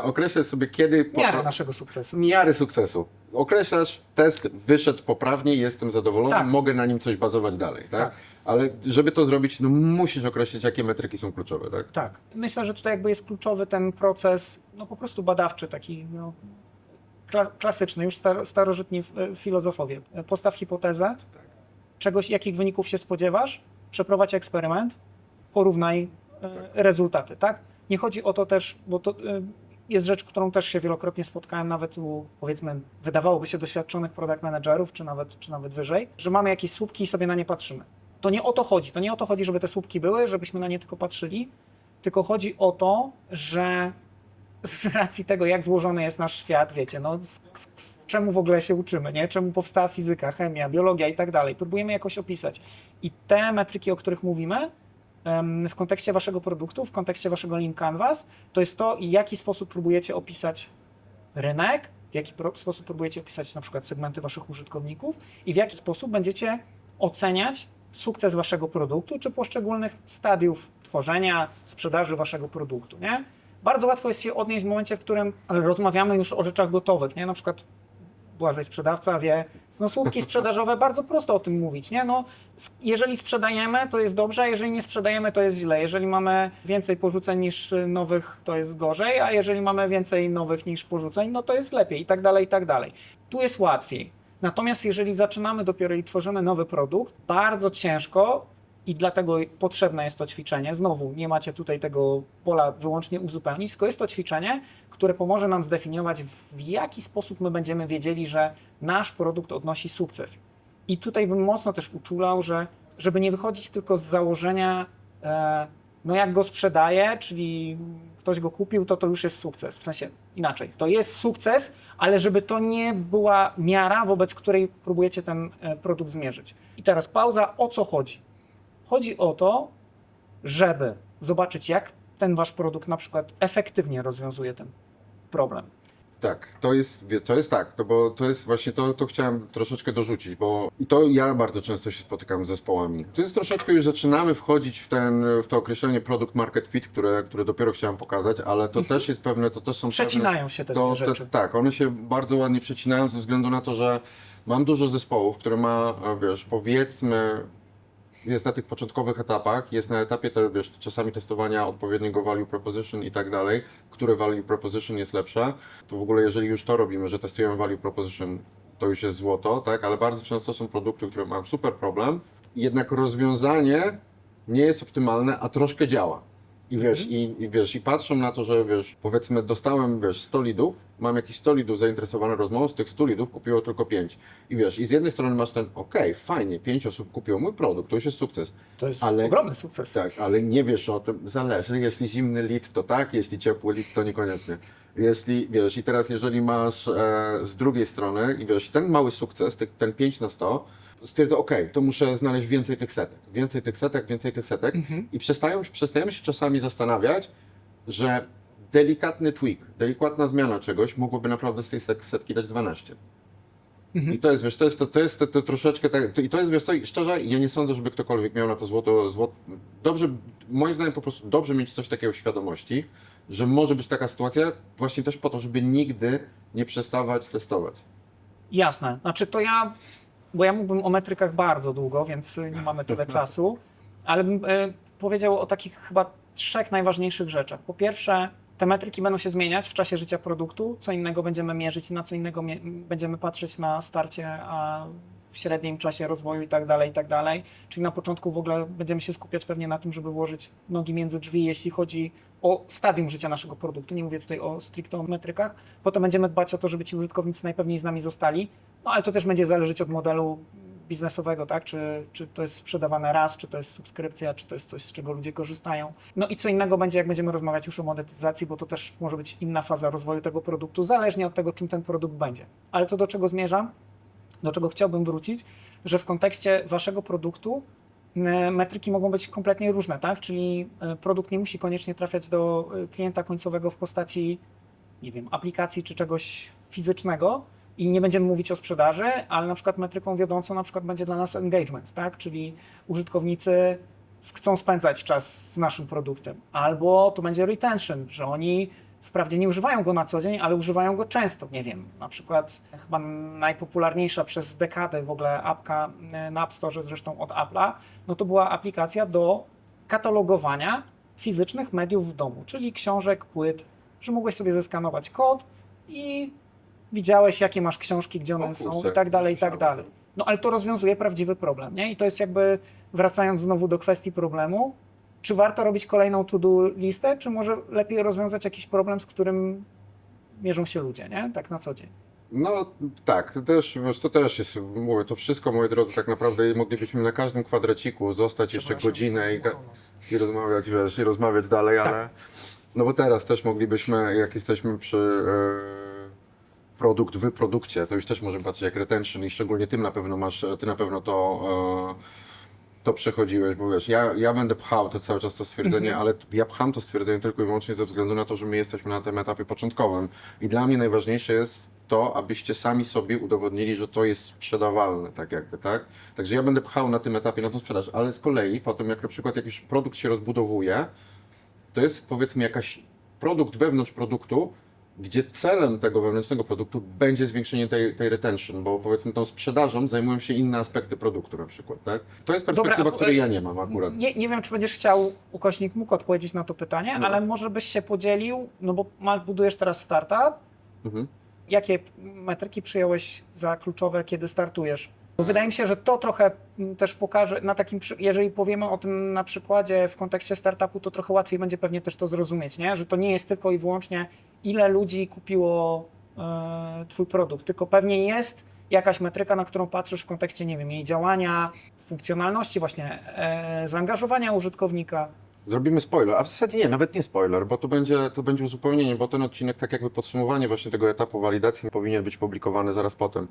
Określasz sobie kiedy... miara naszego sukcesu. Miary sukcesu. Określasz, test wyszedł poprawnie, jestem zadowolony, Tak. mogę na nim coś bazować dalej, tak? Tak. Ale żeby to zrobić, no musisz określić, jakie metryki są kluczowe, tak? Tak. Myślę, że tutaj jakby jest kluczowy ten proces, no po prostu badawczy, taki no, klasyczny, już starożytni filozofowie. Postaw hipotezę, czegoś, jakich wyników się spodziewasz, przeprowadź eksperyment, porównaj rezultaty, tak? Nie chodzi o to też, bo to jest rzecz, którą też się wielokrotnie spotkałem, nawet u, powiedzmy, wydawałoby się doświadczonych product managerów, czy nawet wyżej, że mamy jakieś słupki i sobie na nie patrzymy. To nie o to chodzi. To nie o to chodzi, żeby te słupki były, żebyśmy na nie tylko patrzyli, tylko chodzi o to, że z racji tego, jak złożony jest nasz świat, wiecie, no, czemu w ogóle się uczymy, nie? Czemu powstała fizyka, chemia, biologia i tak dalej. Próbujemy jakoś opisać. I te metryki, o których mówimy, w kontekście waszego produktu, w kontekście waszego Lean Canvas, to jest to, w jaki sposób próbujecie opisać rynek, w jaki sposób próbujecie opisać na przykład segmenty waszych użytkowników i w jaki sposób będziecie oceniać sukces waszego produktu, czy poszczególnych stadiów tworzenia, sprzedaży waszego produktu, nie? Bardzo łatwo jest się odnieść w momencie, w którym rozmawiamy już o rzeczach gotowych, nie? Na przykład Błażej sprzedawca wie, no słupki sprzedażowe, bardzo prosto o tym mówić, nie? No, jeżeli sprzedajemy, to jest dobrze, a jeżeli nie sprzedajemy, to jest źle. Jeżeli mamy więcej porzuceń niż nowych, to jest gorzej, a jeżeli mamy więcej nowych niż porzuceń, no to jest lepiej i tak dalej, i tak dalej. Tu jest łatwiej. Natomiast jeżeli zaczynamy dopiero i tworzymy nowy produkt, bardzo ciężko i dlatego potrzebne jest to ćwiczenie. Znowu, nie macie tutaj tego pola wyłącznie uzupełnić, tylko jest to ćwiczenie, które pomoże nam zdefiniować, w jaki sposób my będziemy wiedzieli, że nasz produkt odnosi sukces. I tutaj bym mocno też uczulał, że żeby nie wychodzić tylko z założenia, no jak go sprzedaję, czyli ktoś go kupił, to już jest sukces. W sensie inaczej, to jest sukces, ale żeby to nie była miara, wobec której próbujecie ten produkt zmierzyć. I teraz pauza, o co chodzi? Chodzi o to, żeby zobaczyć, jak ten wasz produkt na przykład efektywnie rozwiązuje ten problem. Tak, to jest tak, bo to jest właśnie to chciałem troszeczkę dorzucić, bo i to ja bardzo często się spotykam z zespołami. To jest troszeczkę już zaczynamy wchodzić w to określenie product market fit, które dopiero chciałem pokazać, ale to też jest pewne, to też są Przecinają się te dwie rzeczy. Tak, one się bardzo ładnie przecinają ze względu na to, że mam dużo zespołów, które ma, wiesz, powiedzmy, jest na tych początkowych etapach, jest na etapie wiesz, czasami testowania odpowiedniego value proposition i tak dalej, które value proposition jest lepsze, to w ogóle jeżeli już to robimy, że testujemy value proposition, to już jest złoto, tak, ale bardzo często są produkty, które mają super problem, jednak rozwiązanie nie jest optymalne, a troszkę działa. I wiesz, i patrzą na to, że wiesz, powiedzmy dostałem, wiesz, 100 lidów, mam jakieś 100 lidów zainteresowanych rozmową, z tych 100 lidów kupiło tylko 5. I wiesz, i z jednej strony masz ten, fajnie, 5 osób kupiło mój produkt, to już jest sukces. To jest ogromny sukces. Tak, ale nie wiesz o tym, zależy, jeśli zimny lid to tak, jeśli ciepły lid to niekoniecznie. Jeśli, wiesz, i teraz jeżeli masz z drugiej strony, i wiesz, ten mały sukces, ten 5 na 100, stwierdza, to muszę znaleźć więcej tych setek i przestajemy się czasami zastanawiać, że delikatny tweak, delikatna zmiana czegoś mogłoby naprawdę z tej setki dać 12. I to jest, wiesz, to jest troszeczkę tak, i to jest, wiesz co, szczerze, ja nie sądzę, żeby ktokolwiek miał na to złoto, dobrze, moim zdaniem po prostu dobrze mieć coś takiego w świadomości, że może być taka sytuacja właśnie też po to, żeby nigdy nie przestawać testować. Jasne, znaczy to bo ja mógłbym o metrykach bardzo długo, więc nie mamy tyle czasu, ale bym powiedział o takich chyba 3 najważniejszych rzeczach. Po pierwsze, te metryki będą się zmieniać w czasie życia produktu, co innego będziemy mierzyć i na co innego będziemy patrzeć na starcie, a w średnim czasie rozwoju i tak dalej. Czyli na początku w ogóle będziemy się skupiać pewnie na tym, żeby włożyć nogi między drzwi, jeśli chodzi o stadium życia naszego produktu. Nie mówię tutaj o stricte o metrykach. Potem będziemy dbać o to, żeby ci użytkownicy najpewniej z nami zostali, no ale to też będzie zależeć od modelu biznesowego, tak? Czy to jest sprzedawane raz, czy to jest subskrypcja, czy to jest coś, z czego ludzie korzystają. No i co innego będzie, jak będziemy rozmawiać już o monetyzacji, bo to też może być inna faza rozwoju tego produktu, zależnie od tego, czym ten produkt będzie. Ale to, do czego zmierzam, do czego chciałbym wrócić, że w kontekście waszego produktu metryki mogą być kompletnie różne, tak? Czyli produkt nie musi koniecznie trafiać do klienta końcowego w postaci nie wiem, aplikacji czy czegoś fizycznego i nie będziemy mówić o sprzedaży, ale na przykład metryką wiodącą na przykład będzie dla nas engagement, tak? Czyli użytkownicy chcą spędzać czas z naszym produktem. Albo to będzie retention, że oni wprawdzie nie używają go na co dzień, ale używają go często. Nie wiem, na przykład chyba najpopularniejsza przez dekadę w ogóle apka na App Store, zresztą od Apple'a, no to była aplikacja do katalogowania fizycznych mediów w domu, czyli książek, płyt, że mogłeś sobie zeskanować kod i widziałeś, jakie masz książki, gdzie one są kurczę, i tak dalej, i tak słyszałem. dalej. No ale to rozwiązuje prawdziwy problem, nie? I to jest jakby, wracając znowu do kwestii problemu, czy warto robić kolejną to-do listę, czy może lepiej rozwiązać jakiś problem, z którym mierzą się ludzie, nie? Tak na co dzień. No tak, to też jest, mówię, to wszystko, moi drodzy, tak naprawdę moglibyśmy na każdym kwadraciku zostać jeszcze Przepraszam. godzinę i rozmawiać, wiesz, i rozmawiać dalej, Tak. ale no bo teraz też moglibyśmy, jak jesteśmy przy produkt w produkcie, to już też możemy patrzeć jak retention i szczególnie ty na pewno to przechodziłeś, bo wiesz, ja będę pchał to cały czas to stwierdzenie, ale ja pcham to stwierdzenie tylko i wyłącznie ze względu na to, że my jesteśmy na tym etapie początkowym i dla mnie najważniejsze jest to, abyście sami sobie udowodnili, że to jest sprzedawalne, tak jakby, tak? Także ja będę pchał na tym etapie na tą sprzedaż, ale z kolei potem jak na przykład jakiś produkt się rozbudowuje, to jest powiedzmy jakaś produkt wewnątrz produktu, gdzie celem tego wewnętrznego produktu będzie zwiększenie tej retention, bo powiedzmy tą sprzedażą zajmują się inne aspekty produktu na przykład, tak? To jest perspektywa, Dobra, której ja nie mam akurat. Nie wiem, czy będziesz chciał, ukośnik mógł odpowiedzieć na to pytanie, No. ale może byś się podzielił, no bo budujesz teraz startup, Mhm. jakie metryki przyjąłeś za kluczowe, kiedy startujesz? Bo wydaje mi się, że to trochę też pokaże, na takim, jeżeli powiemy o tym na przykładzie w kontekście startupu, to trochę łatwiej będzie pewnie też to zrozumieć, nie? Że to nie jest tylko i wyłącznie ile ludzi kupiło twój produkt, tylko pewnie jest jakaś metryka, na którą patrzysz w kontekście, nie wiem, jej działania, funkcjonalności, właśnie zaangażowania użytkownika. Zrobimy spoiler, a w zasadzie nie, nawet nie spoiler, bo to będzie uzupełnienie, bo ten odcinek, tak jakby podsumowanie właśnie tego etapu walidacji powinien być publikowany zaraz potem.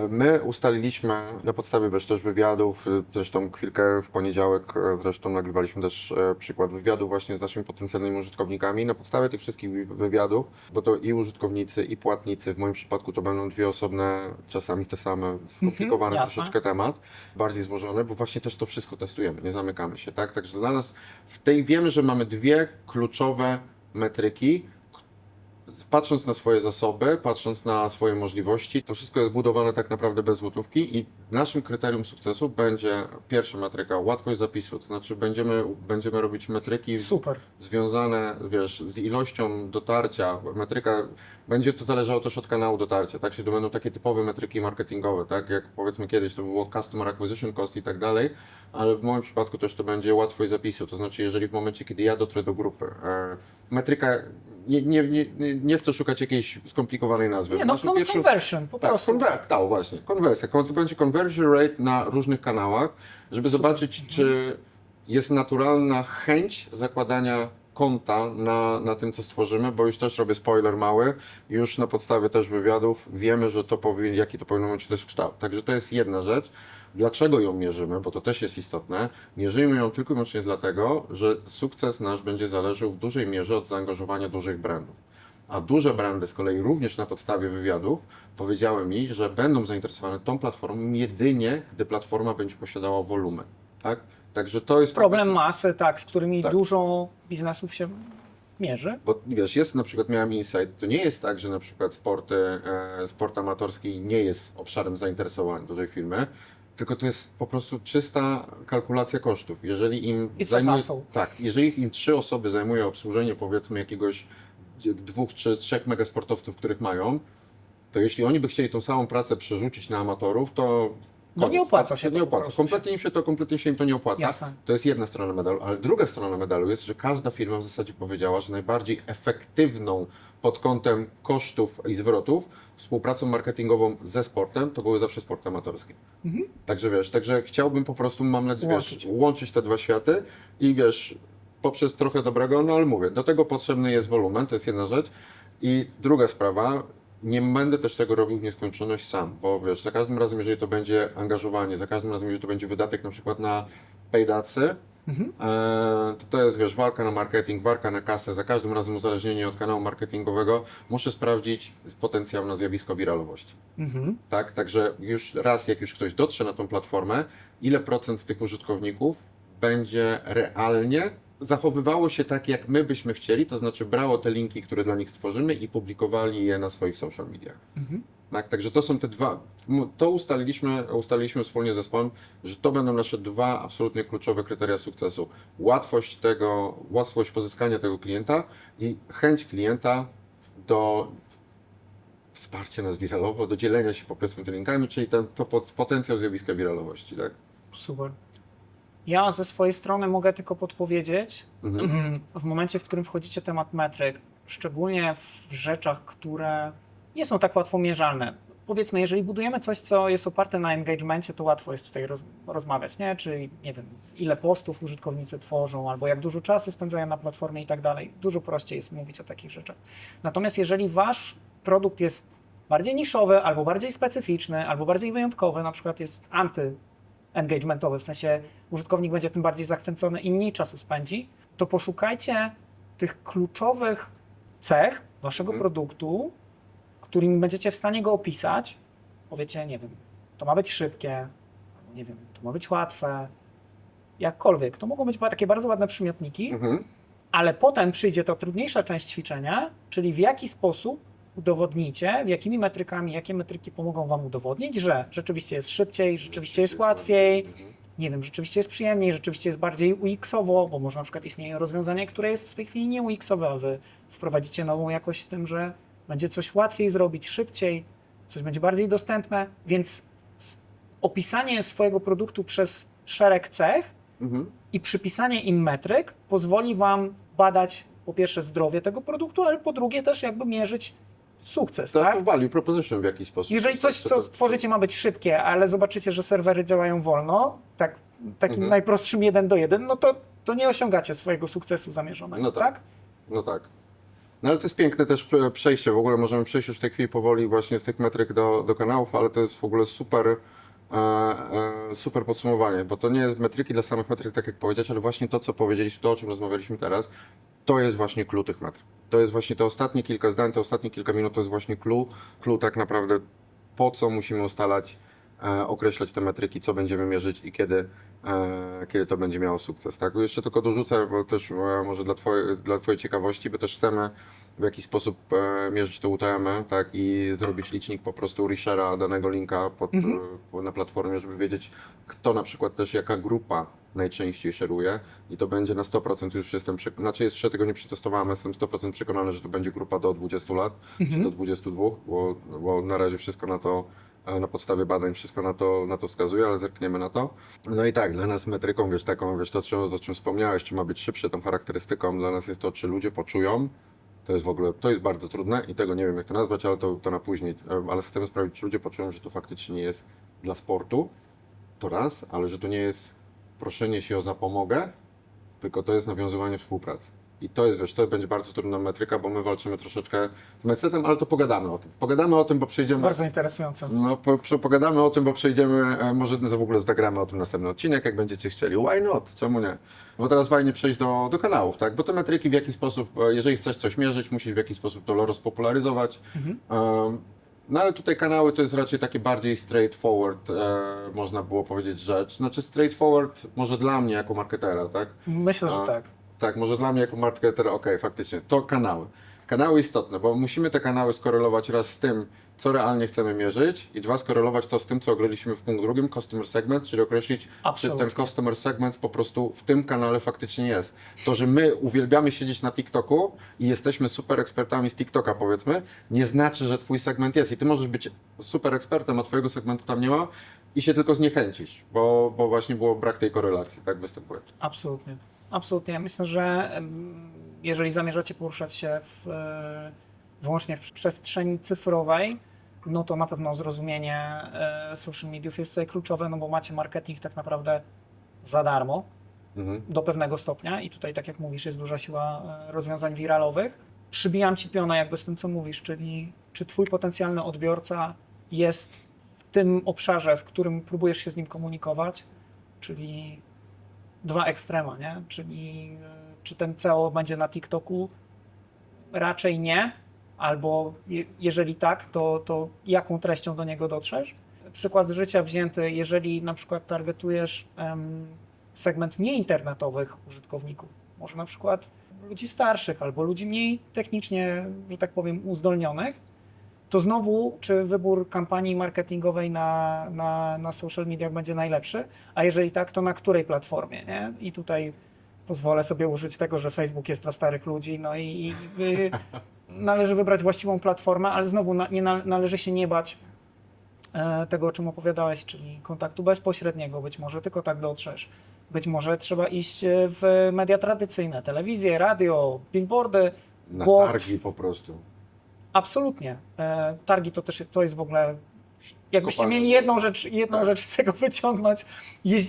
My ustaliliśmy na podstawie też wywiadów, zresztą chwilkę w poniedziałek zresztą nagrywaliśmy też przykład wywiadu właśnie z naszymi potencjalnymi użytkownikami. Na podstawie tych wszystkich wywiadów, bo to i użytkownicy, i płatnicy, w moim przypadku to będą dwie osobne, czasami te same, skomplikowany jasne. troszeczkę temat, bardziej złożony, bo właśnie też to wszystko testujemy, nie zamykamy się, tak? Także dla nas wiemy, że mamy dwie kluczowe metryki. Patrząc na swoje zasoby, patrząc na swoje możliwości, to wszystko jest budowane tak naprawdę bez złotówki i naszym kryterium sukcesu będzie pierwsza metryka, łatwość zapisu, to znaczy będziemy robić metryki Super. związane, wiesz, z ilością dotarcia. Metryka, będzie to zależało też od kanału dotarcia, tak? Czyli to będą takie typowe metryki marketingowe, tak? Jak powiedzmy kiedyś to było Customer Acquisition Cost i tak dalej, ale w moim przypadku też to będzie łatwość zapisu, to znaczy jeżeli w momencie, kiedy ja dotrę do grupy, metryka, nie chcę szukać jakiejś skomplikowanej nazwy. Nie, no Naszą pierwszą- conversion, po tak, prostu. tak, właśnie, konwersja. To będzie conversion rate na różnych kanałach, żeby Super. zobaczyć, czy jest naturalna chęć zakładania konta na tym, co stworzymy, bo już też robię spoiler mały, już na podstawie też wywiadów wiemy, że jaki to powinno mieć też kształt. Także to jest jedna rzecz. Dlaczego ją mierzymy? Bo to też jest istotne. Mierzymy ją tylko i wyłącznie dlatego, że sukces nasz będzie zależał w dużej mierze od zaangażowania dużych brandów. A duże brandy z kolei również na podstawie wywiadów powiedziały mi, że będą zainteresowane tą platformą jedynie, gdy platforma będzie posiadała wolumen. Tak? Także to jest Problem masy, tak, z którymi Tak. dużo biznesów się mierzy. Bo wiesz, na przykład miałem insight, to nie jest tak, że na przykład sport amatorski nie jest obszarem zainteresowań dużej firmy, tylko to jest po prostu czysta kalkulacja kosztów. Jeżeli im It's a hustle. tak, jeżeli im 3 osoby zajmuje obsłużenie powiedzmy jakiegoś 2 czy 3 megasportowców, których mają, to jeśli oni by chcieli tą samą pracę przerzucić na amatorów, to No koniec, nie opłaca tak? się to nie po opłaca. prostu. Kompletnie się im to nie opłaca. Jasne. To jest jedna strona medalu, ale druga strona medalu jest, że każda firma w zasadzie powiedziała, że najbardziej efektywną pod kątem kosztów i zwrotów współpracą marketingową ze sportem to były zawsze sporty amatorskie. Mhm. Także wiesz, chciałbym po prostu, mam nadzieję, Łączyć. łączyć te dwa światy i wiesz, poprzez trochę dobrego, no ale mówię, do tego potrzebny jest wolumen, to jest jedna rzecz. I druga sprawa, nie będę też tego robił w nieskończoność sam, bo wiesz, za każdym razem, jeżeli to będzie angażowanie, za każdym razem, jeżeli to będzie wydatek na przykład na paid adsy, To jest, wiesz, walka na marketing, walka na kasę, za każdym razem uzależnienie od kanału marketingowego. Muszę sprawdzić potencjał na zjawisko wiralowości. Tak? Także już raz, jak już ktoś dotrze na tą platformę, ile procent z tych użytkowników będzie realnie zachowywało się tak, jak my byśmy chcieli, to znaczy brało te linki, które dla nich stworzymy i publikowali je na swoich social mediach. Tak, także to są te dwa, to ustaliliśmy wspólnie z zespołem, że to będą nasze dwa absolutnie kluczowe kryteria sukcesu. Łatwość pozyskania tego klienta i chęć klienta do wsparcia nas wiralowo, do dzielenia się powiedzmy tymi linkami, czyli potencjał zjawiska wiralowości, tak? Super. Ja ze swojej strony mogę tylko podpowiedzieć, w momencie, w którym wchodzicie w temat metryk, szczególnie w rzeczach, które nie są tak łatwo mierzalne. Powiedzmy, jeżeli budujemy coś, co jest oparte na engagemencie, to łatwo jest tutaj rozmawiać, nie? Czyli, nie wiem, ile postów użytkownicy tworzą, albo jak dużo czasu spędzają na platformie i tak dalej. Dużo prościej jest mówić o takich rzeczach. Natomiast jeżeli wasz produkt jest bardziej niszowy, albo bardziej specyficzny, albo bardziej wyjątkowy, na przykład jest engagementowy, w sensie użytkownik będzie tym bardziej zachwycony i mniej czasu spędzi, to poszukajcie tych kluczowych cech waszego produktu, którymi będziecie w stanie go opisać. Powiecie, nie wiem, to ma być szybkie, albo nie wiem, to ma być łatwe, jakkolwiek. To mogą być takie bardzo ładne przymiotniki, ale potem przyjdzie ta trudniejsza część ćwiczenia, czyli w jaki sposób udowodnicie, jakimi metrykami, jakie metryki pomogą wam udowodnić, że rzeczywiście jest szybciej, rzeczywiście jest łatwiej, nie wiem, rzeczywiście jest przyjemniej, rzeczywiście jest bardziej UX-owo, bo może na przykład istnieje rozwiązanie, które jest w tej chwili nie UX-owe, a wy wprowadzicie nową jakość w tym, że będzie coś łatwiej zrobić, szybciej, coś będzie bardziej dostępne, więc opisanie swojego produktu przez szereg cech i przypisanie im metryk pozwoli wam badać po pierwsze zdrowie tego produktu, ale po drugie też jakby mierzyć sukces, To tak? value proposition w jakiś sposób. Jeżeli coś, co stworzycie, ma być szybkie, ale zobaczycie, że serwery działają wolno, tak, takim najprostszym 1 do 1, no to nie osiągacie swojego sukcesu zamierzonego, No tak? No tak. No ale to jest piękne też przejście, w ogóle możemy przejść już w tej chwili powoli właśnie z tych metryk do kanałów, ale to jest w ogóle super podsumowanie, bo to nie jest metryki dla samych metryk, tak jak powiedziałeś, ale właśnie to, co powiedzieliśmy, to o czym rozmawialiśmy teraz, to jest właśnie clue tych metryk. To jest właśnie te ostatnie kilka zdań, te ostatnie kilka minut, to jest właśnie clue tak naprawdę, po co musimy ustalać, określać te metryki, co będziemy mierzyć i kiedy to będzie miało sukces. Tak? Jeszcze tylko dorzucę, bo też może dla Twojej ciekawości, bo też chcemy w jakiś sposób mierzyć te UTM-y, tak? I zrobić licznik po prostu reshare'a danego linka na platformie, żeby wiedzieć, kto na przykład też, jaka grupa najczęściej szeruje i to będzie na 100%, już jestem znaczy jeszcze tego nie przetestowałem, jestem 100% przekonany, że to będzie grupa do 20 lat, czy do 22, bo na razie wszystko na podstawie badań wszystko na to wskazuje, ale zerkniemy na to. No i tak, dla nas metryką, wiesz, taką, wiesz, to o czym wspomniałeś, czy ma być szybsze, tą charakterystyką, dla nas jest to, czy ludzie poczują, to jest w ogóle, to jest bardzo trudne i tego nie wiem jak to nazwać, ale to na później, ale chcemy sprawdzić, czy ludzie poczują, że to faktycznie nie jest dla sportu, to raz, ale że to nie jest proszenie się o zapomogę, tylko to jest nawiązywanie współpracy. I to jest, wiesz, to będzie bardzo trudna metryka, bo my walczymy troszeczkę z mindsetem, ale to pogadamy o tym. Pogadamy o tym, bo przejdziemy... Bardzo interesujące. No, pogadamy o tym, bo przejdziemy, może w ogóle zagramy o tym następny odcinek, jak będziecie chcieli. Why not? Czemu nie? Bo teraz fajnie przejść do kanałów, tak? Bo te metryki w jakiś sposób, jeżeli chcesz coś mierzyć, musisz w jakiś sposób to rozpopularyzować. No ale tutaj kanały to jest raczej takie bardziej straightforward, można było powiedzieć rzecz. Znaczy straightforward może dla mnie jako marketera, tak? Myślę, że tak. Tak, może dla mnie jako marketera, okej, faktycznie, to kanały. Kanały istotne, bo musimy te kanały skorelować raz z tym, co realnie chcemy mierzyć i dwa, skorelować to z tym, co określiliśmy w punkt drugim, customer segment, czyli określić, Absolutnie. czy ten customer segment po prostu w tym kanale faktycznie jest. To, że my uwielbiamy siedzieć na TikToku i jesteśmy super ekspertami z TikToka, powiedzmy, nie znaczy, że twój segment jest i ty możesz być super ekspertem, a twojego segmentu tam nie ma i się tylko zniechęcić, bo właśnie było brak tej korelacji, tak występuje. Absolutnie. Absolutnie. Myślę, że jeżeli zamierzacie poruszać się wyłącznie w przestrzeni cyfrowej, no to na pewno zrozumienie social mediów jest tutaj kluczowe, no bo macie marketing tak naprawdę za darmo do pewnego stopnia i tutaj, tak jak mówisz, jest duża siła rozwiązań wiralowych. Przybijam ci pionę jakby z tym, co mówisz, czyli czy twój potencjalny odbiorca jest w tym obszarze, w którym próbujesz się z nim komunikować, czyli dwa ekstrema, nie? Czyli czy ten CEO będzie na TikToku? Raczej nie, albo jeżeli tak, to jaką treścią do niego dotrzesz? Przykład z życia wzięty, jeżeli na przykład targetujesz segment nieinternetowych użytkowników, może na przykład ludzi starszych albo ludzi mniej technicznie, że tak powiem, uzdolnionych, to znowu, czy wybór kampanii marketingowej na social mediach będzie najlepszy, a jeżeli tak, to na której platformie, nie? I tutaj pozwolę sobie użyć tego, że Facebook jest dla starych ludzi, no i należy wybrać właściwą platformę, ale znowu należy się nie bać tego, o czym opowiadałeś, czyli kontaktu bezpośredniego, być może tylko tak dotrzesz. Być może trzeba iść w media tradycyjne, telewizję, radio, billboardy. Na bo targi po prostu. Absolutnie. Targi to jest w ogóle. Jakbyście Kopalnia. mieli jedną Tak. rzecz z tego wyciągnąć,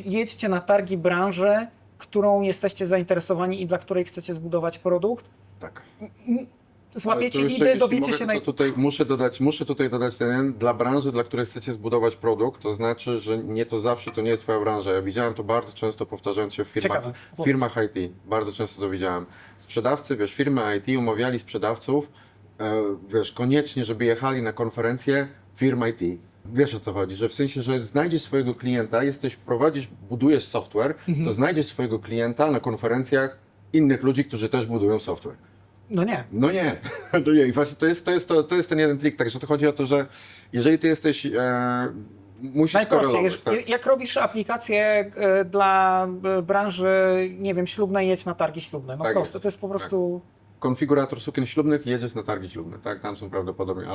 jedźcie na targi branży, którą jesteście zainteresowani i dla której chcecie zbudować produkt. Tak. Złapiecie Ale to jeszcze, lidy, jeśli dowiecie mogę, się to tutaj muszę tutaj dodać ten dla branży, dla której chcecie zbudować produkt, to znaczy, że nie to zawsze to nie jest twoja branża. Ja widziałem to bardzo często powtarzając się w Ciekawe. firmach IT. Bardzo często to widziałem. Sprzedawcy, wiesz, firmy IT umawiali sprzedawców, wiesz, koniecznie, żeby jechali na konferencję firm IT. Wiesz, o co chodzi, że w sensie, że znajdziesz swojego klienta, budujesz software, to znajdziesz swojego klienta na konferencjach innych ludzi, którzy też budują software. No nie. No nie, no nie. I właśnie to jest ten jeden trik. Także to chodzi o to, że jeżeli ty jesteś, musisz Najprościej, skorelować. Tak? jak robisz aplikację dla branży, nie wiem, ślubnej, jedź na targi ślubne. No Tak proste, jest. to jest po prostu. Konfigurator sukien ślubnych, jedziesz na targi ślubne, tak? Tam są prawdopodobnie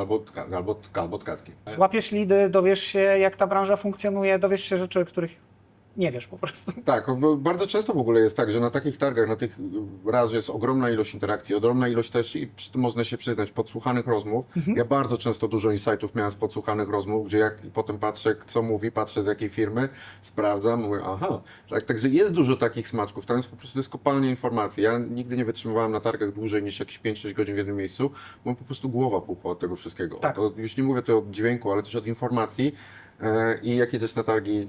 albo tkackie. Złapiesz lidy, dowiesz się, jak ta branża funkcjonuje, dowiesz się rzeczy, których nie wiesz po prostu. Tak, bo bardzo często w ogóle jest tak, że na takich targach, na tych raz jest ogromna ilość interakcji, ogromna ilość też i można się przyznać podsłuchanych rozmów. Ja bardzo często dużo insightów miałem z podsłuchanych rozmów, gdzie jak potem patrzę, co mówi, patrzę z jakiej firmy, sprawdzam, mówię, aha. Tak, także jest dużo takich smaczków, tam jest po prostu kopalnia informacji. Ja nigdy nie wytrzymywałem na targach dłużej niż jakieś 5-6 godzin w jednym miejscu, bo po prostu głowa puchła od tego wszystkiego. Tak. Już nie mówię to od dźwięku, ale też od informacji i jak jedziesz na targi,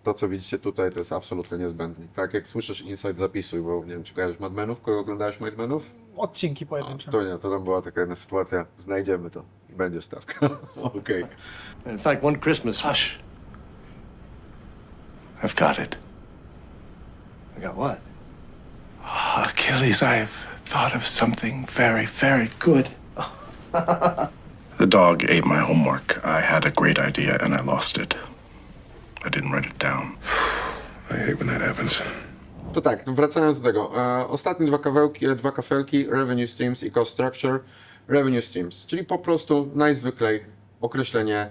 to, co widzicie tutaj, to jest absolutnie niezbędne. Tak, jak słyszysz insight, zapisuj, bo nie wiem, czy kojarzysz Mad Menów? Kogo oglądałeś Mad Menów? Odcinki pojedyncze. To nie, to tam była taka jedna sytuacja, znajdziemy to i będzie wstawka. Okej. In fact, one Christmas. Hush. I've got it. I got what? Achilles, I've thought of something very, very good. The dog ate my homework. I had a great idea and I lost it. I didn't write it down. I hate when that happens. To tak, wracając do tego. Ostatnie dwa kafelki, revenue streams i cost structure. Revenue streams, czyli po prostu najzwyklej określenie,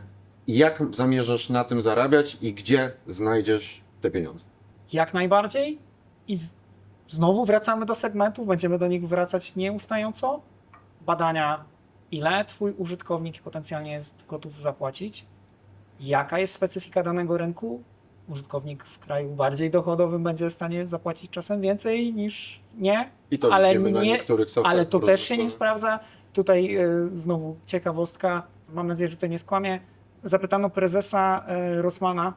jak zamierzasz na tym zarabiać i gdzie znajdziesz te pieniądze. Jak najbardziej. I znowu wracamy do segmentów, będziemy do nich wracać nieustająco. Badania, ile twój użytkownik potencjalnie jest gotów zapłacić, jaka jest specyfika danego rynku. Użytkownik w kraju bardziej dochodowym będzie w stanie zapłacić czasem więcej niż nie, I to ale, widzimy na nie, niektórych software ale to też się nie produktach. sprawdza. Tutaj znowu ciekawostka, mam nadzieję, że tutaj nie skłamię. Zapytano prezesa Rossmana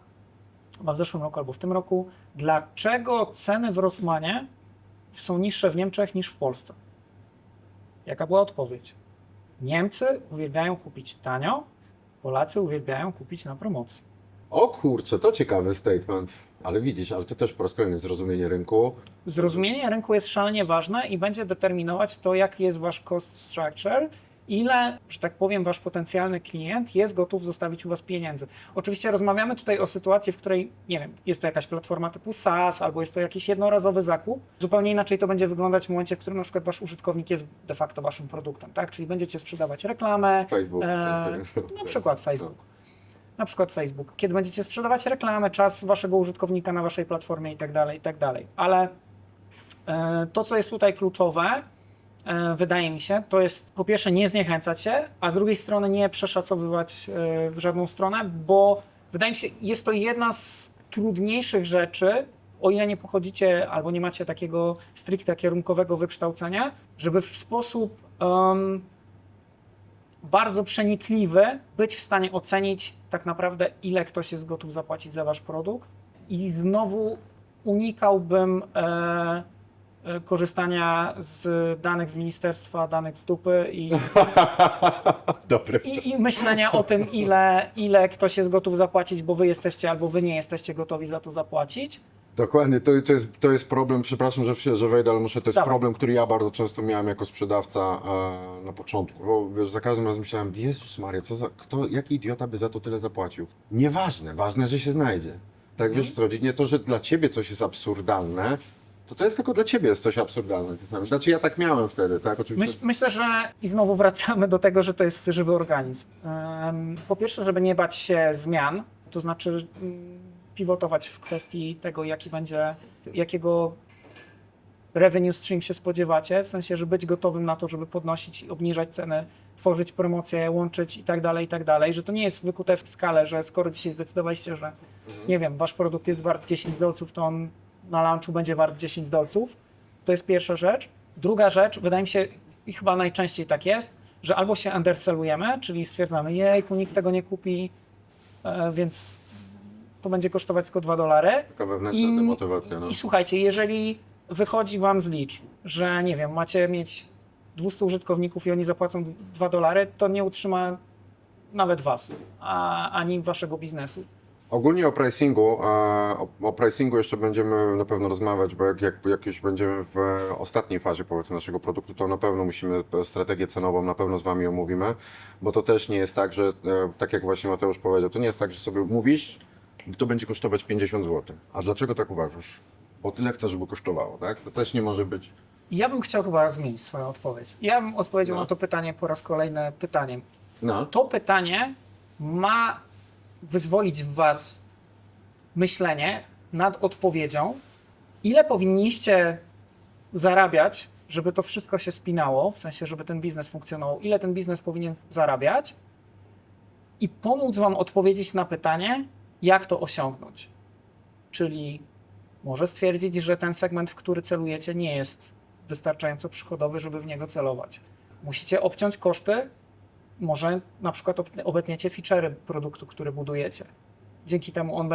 chyba w zeszłym roku albo w tym roku, dlaczego ceny w Rossmanie są niższe w Niemczech niż w Polsce. Jaka była odpowiedź? Niemcy uwielbiają kupić tanio, Polacy uwielbiają kupić na promocji. O kurczę, to ciekawy statement. Ale widzisz, ale to też po raz kolejny zrozumienie rynku. Zrozumienie rynku jest szalenie ważne i będzie determinować to, jaki jest wasz cost structure, ile, że tak powiem, wasz potencjalny klient jest gotów zostawić u was pieniędzy. Oczywiście rozmawiamy tutaj o sytuacji, w której, nie wiem, jest to jakaś platforma typu SaaS albo jest to jakiś jednorazowy zakup. Zupełnie inaczej to będzie wyglądać w momencie, w którym na przykład wasz użytkownik jest de facto waszym produktem, tak? Czyli będziecie sprzedawać reklamę, Facebook. na przykład Facebook. Na przykład Facebook. Kiedy będziecie sprzedawać reklamę, czas waszego użytkownika na waszej platformie i tak dalej. Ale to, co jest tutaj kluczowe, wydaje mi się, to jest po pierwsze nie zniechęcać się, a z drugiej strony nie przeszacowywać w żadną stronę, bo wydaje mi się, jest to jedna z trudniejszych rzeczy, o ile nie pochodzicie albo nie macie takiego stricte kierunkowego wykształcenia, żeby w sposób bardzo przenikliwy być w stanie ocenić tak naprawdę, ile ktoś jest gotów zapłacić za wasz produkt. I znowu unikałbym korzystania z danych z ministerstwa, danych z dupy Dobry. i myślenia o tym, ile ktoś jest gotów zapłacić, bo wy jesteście albo wy nie jesteście gotowi za to zapłacić. Dokładnie, to jest problem, przepraszam, że wejdę, ale muszę, to jest Dawaj. problem, który ja bardzo często miałem jako sprzedawca na początku, bo wiesz, za każdym razem myślałem, Jezus Maria, jaki idiota by za to tyle zapłacił? Nieważne, ważne, że się znajdzie. Tak, wiesz co chodzi, nie to, że dla ciebie coś jest absurdalne, to jest tylko dla ciebie jest coś absurdalne. Znaczy ja tak miałem wtedy, tak, oczywiście. Myślę, że i znowu wracamy do tego, że to jest żywy organizm. Po pierwsze, żeby nie bać się zmian, to znaczy pivotować w kwestii tego, jakiego revenue stream się spodziewacie, w sensie, żeby być gotowym na to, żeby podnosić i obniżać ceny, tworzyć promocje, łączyć i tak dalej, że to nie jest wykute w skalę, że skoro dzisiaj zdecydowaliście, że nie wiem, wasz produkt jest wart $10, to on na launchu będzie wart $10. To jest pierwsza rzecz. Druga rzecz, wydaje mi się, i chyba najczęściej tak jest, że albo się undersellujemy, czyli stwierdzamy, jejku, nikt tego nie kupi, więc to będzie kosztować tylko $2. Taka wewnętrzna demotywacja, no. I słuchajcie, jeżeli wychodzi wam z liczb, że nie wiem, macie mieć 200 użytkowników i oni zapłacą $2, to nie utrzyma nawet was, ani waszego biznesu. Ogólnie o pricingu jeszcze będziemy na pewno rozmawiać, bo jak już będziemy w ostatniej fazie powiedzmy naszego produktu, to na pewno musimy strategię cenową, na pewno z Wami omówimy, bo to też nie jest tak, że tak jak właśnie Mateusz powiedział, to nie jest tak, że sobie mówisz, to będzie kosztować 50 zł. A dlaczego tak uważasz? Bo tyle chcesz, żeby kosztowało, tak? To też nie może być. Ja bym chciał chyba zmienić swoją odpowiedź. Ja bym odpowiedział na to pytanie po raz kolejny pytaniem. No. To pytanie ma wyzwolić w was myślenie nad odpowiedzią, ile powinniście zarabiać, żeby to wszystko się spinało, w sensie, żeby ten biznes funkcjonował, ile ten biznes powinien zarabiać i pomóc wam odpowiedzieć na pytanie, jak to osiągnąć. Czyli może stwierdzić, że ten segment, w który celujecie, nie jest wystarczająco przychodowy, żeby w niego celować. Musicie obciąć koszty, może na przykład obetniecie feature'y produktu, który budujecie. Dzięki temu on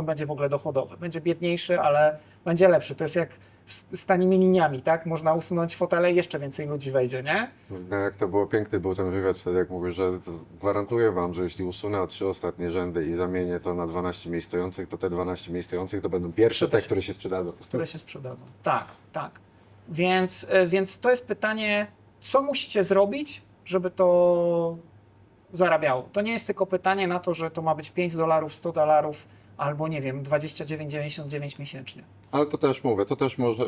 będzie w ogóle dochodowy. Będzie biedniejszy, ale będzie lepszy. To jest jak z tanimi liniami, tak? Można usunąć fotele i jeszcze więcej ludzi wejdzie, nie? No, jak to było piękny był ten wywiad wtedy, jak mówię, że gwarantuję Wam, że jeśli usunę 3 ostatnie rzędy i zamienię to na 12 miejsc stojących, to te 12 miejsc stojących to będą pierwsze te, które się sprzedadzą. Które się sprzedadzą. Tak, tak. Więc to jest pytanie, co musicie zrobić, żeby to zarabiało. To nie jest tylko pytanie na to, że to ma być $5, $100 albo nie wiem, 29,99 miesięcznie. Ale to też mówię, to też może.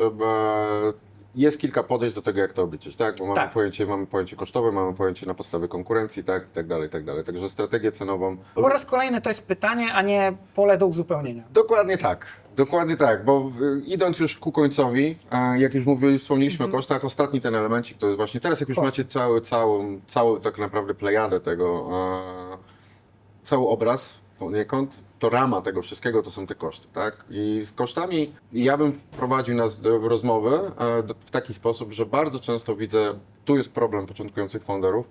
Jest kilka podejść do tego, jak to obliczyć, tak? Bo Tak. mamy pojęcie kosztowe, mamy pojęcie na podstawie konkurencji, tak? I tak dalej, i tak dalej. Także strategię cenową. Po raz kolejny to jest pytanie, a nie pole do uzupełnienia. Dokładnie tak, bo idąc już ku końcowi, jak już wspomnieliśmy o kosztach, ostatni ten elemencik to jest właśnie teraz, jak już Koszty. macie cały tak naprawdę plejadę tego, cały obraz poniekąd, to rama tego wszystkiego to są te koszty, tak? I z kosztami ja bym prowadził nas do rozmowy w taki sposób, że bardzo często widzę, tu jest problem początkujących founderów.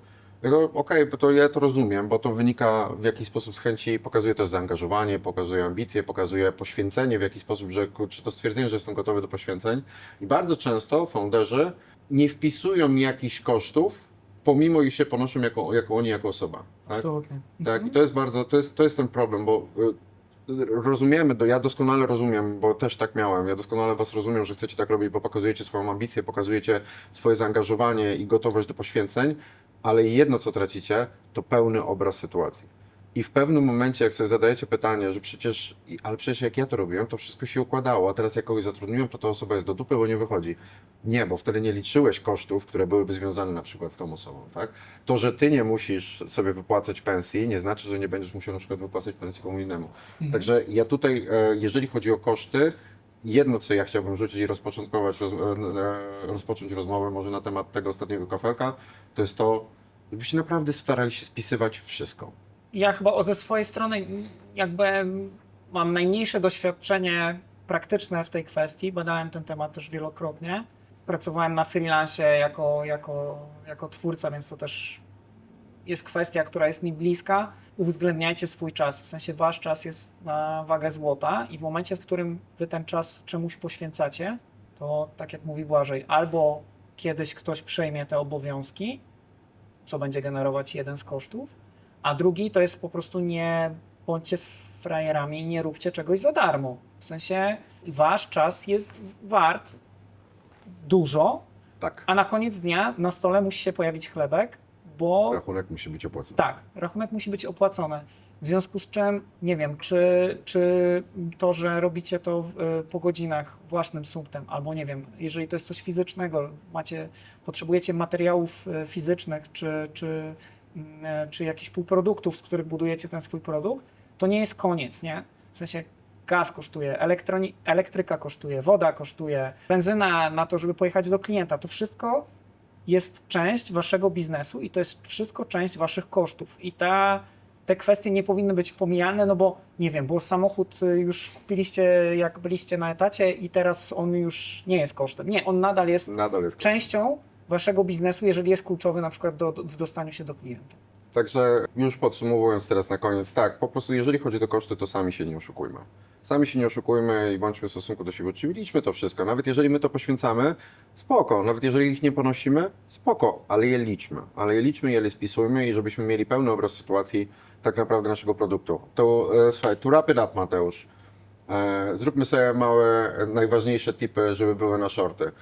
Okej, to ja to rozumiem, bo to wynika w jakiś sposób z chęci, pokazuje też zaangażowanie, pokazuje ambicje, pokazuje poświęcenie w jakiś sposób, że czy to stwierdzenie, że jestem gotowy do poświęceń. I bardzo często founderzy nie wpisują jakichś kosztów, pomimo iż się ponoszą jako oni, jako osoba. Tak? Absolutnie. Tak, i to jest bardzo, to jest ten problem, bo rozumiemy, ja doskonale rozumiem, bo też tak miałem, ja doskonale Was rozumiem, że chcecie tak robić, bo pokazujecie swoją ambicję, pokazujecie swoje zaangażowanie i gotowość do poświęceń, ale jedno co tracicie, to pełny obraz sytuacji. I w pewnym momencie, jak sobie zadajecie pytanie, że przecież jak ja to robiłem, to wszystko się układało, a teraz jak kogoś zatrudniłem, to ta osoba jest do dupy, bo nie wychodzi. Nie, bo wtedy nie liczyłeś kosztów, które byłyby związane na przykład z tą osobą, tak? To, że Ty nie musisz sobie wypłacać pensji, nie znaczy, że nie będziesz musiał na przykład wypłacać pensji komu innemu. Także ja tutaj, jeżeli chodzi o koszty, jedno, co ja chciałbym rzucić i rozpocząć rozmowę może na temat tego ostatniego kafelka, to jest to, żebyście naprawdę starali się spisywać wszystko. Ja chyba ze swojej strony jakby mam najmniejsze doświadczenie praktyczne w tej kwestii, badałem ten temat też wielokrotnie. Pracowałem na freelancie jako twórca, więc to też jest kwestia, która jest mi bliska, uwzględniajcie swój czas. W sensie wasz czas jest na wagę złota i w momencie, w którym wy ten czas czemuś poświęcacie, to tak jak mówi Błażej, albo kiedyś ktoś przejmie te obowiązki, co będzie generować jeden z kosztów, a drugi to jest po prostu nie bądźcie frajerami i nie róbcie czegoś za darmo. W sensie wasz czas jest wart dużo, Tak, a na koniec dnia na stole musi się pojawić chlebek, bo rachunek musi być opłacony. tak, rachunek musi być opłacony. W związku z czym, nie wiem, czy to, że robicie to po godzinach własnym sumptem, albo nie wiem, jeżeli to jest coś fizycznego, potrzebujecie materiałów fizycznych, czy jakichś półproduktów, z których budujecie ten swój produkt, to nie jest koniec, nie? W sensie gaz kosztuje, elektryka kosztuje, woda kosztuje, benzyna na to, żeby pojechać do klienta. To wszystko jest część waszego biznesu i to jest wszystko część waszych kosztów. I te kwestie nie powinny być pomijalne, no bo nie wiem, bo samochód już kupiliście jak byliście na etacie i teraz on już nie jest kosztem. Nie, on nadal jest Nadal jest. częścią waszego biznesu, jeżeli jest kluczowy na przykład w dostaniu się do klienta. Także już podsumowując teraz na koniec, tak, po prostu jeżeli chodzi o koszty, to sami się nie oszukujmy. Sami się nie oszukujmy i bądźmy w stosunku do siebie uczciwi, liczmy to wszystko. Nawet jeżeli my to poświęcamy, spoko. Nawet jeżeli ich nie ponosimy, spoko, ale je liczmy. Ale je liczmy, je spisujmy i żebyśmy mieli pełny obraz sytuacji tak naprawdę naszego produktu. To słuchaj, to wrap it up, Mateusz. Zróbmy sobie małe, najważniejsze tipy, żeby były na shorty.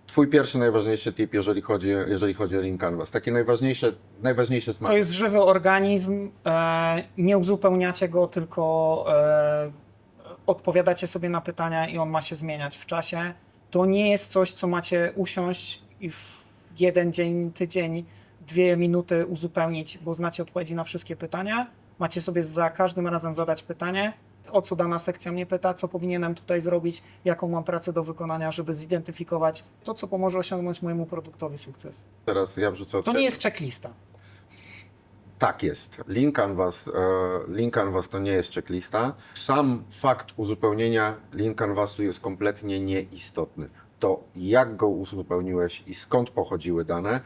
Twój pierwszy najważniejszy tip, jeżeli chodzi o Lean Canvas. Takie najważniejsze smaki. To jest żywy organizm, nie uzupełniacie go, tylko odpowiadacie sobie na pytania i on ma się zmieniać w czasie. To nie jest coś, co macie usiąść i w jeden dzień, tydzień, 2 minuty uzupełnić, bo znacie odpowiedzi na wszystkie pytania. Macie sobie za każdym razem zadać pytanie, o co dana sekcja mnie pyta, co powinienem tutaj zrobić, jaką mam pracę do wykonania, żeby zidentyfikować to, co pomoże osiągnąć mojemu produktowi sukces. Teraz ja wrzucę od To nie siebie. jest checklista. Tak jest. Lean Canvas to nie jest checklista. Sam fakt uzupełnienia Lean Canvasu jest kompletnie nieistotny. To jak go uzupełniłeś i skąd pochodziły dane,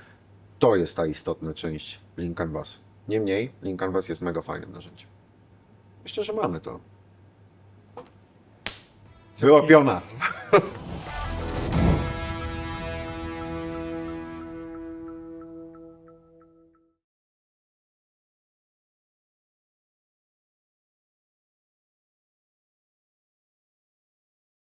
to jest ta istotna część Lean Canvasu. Niemniej Lean Canvas jest mega fajnym narzędziem. Myślę, że mamy to. Była piona.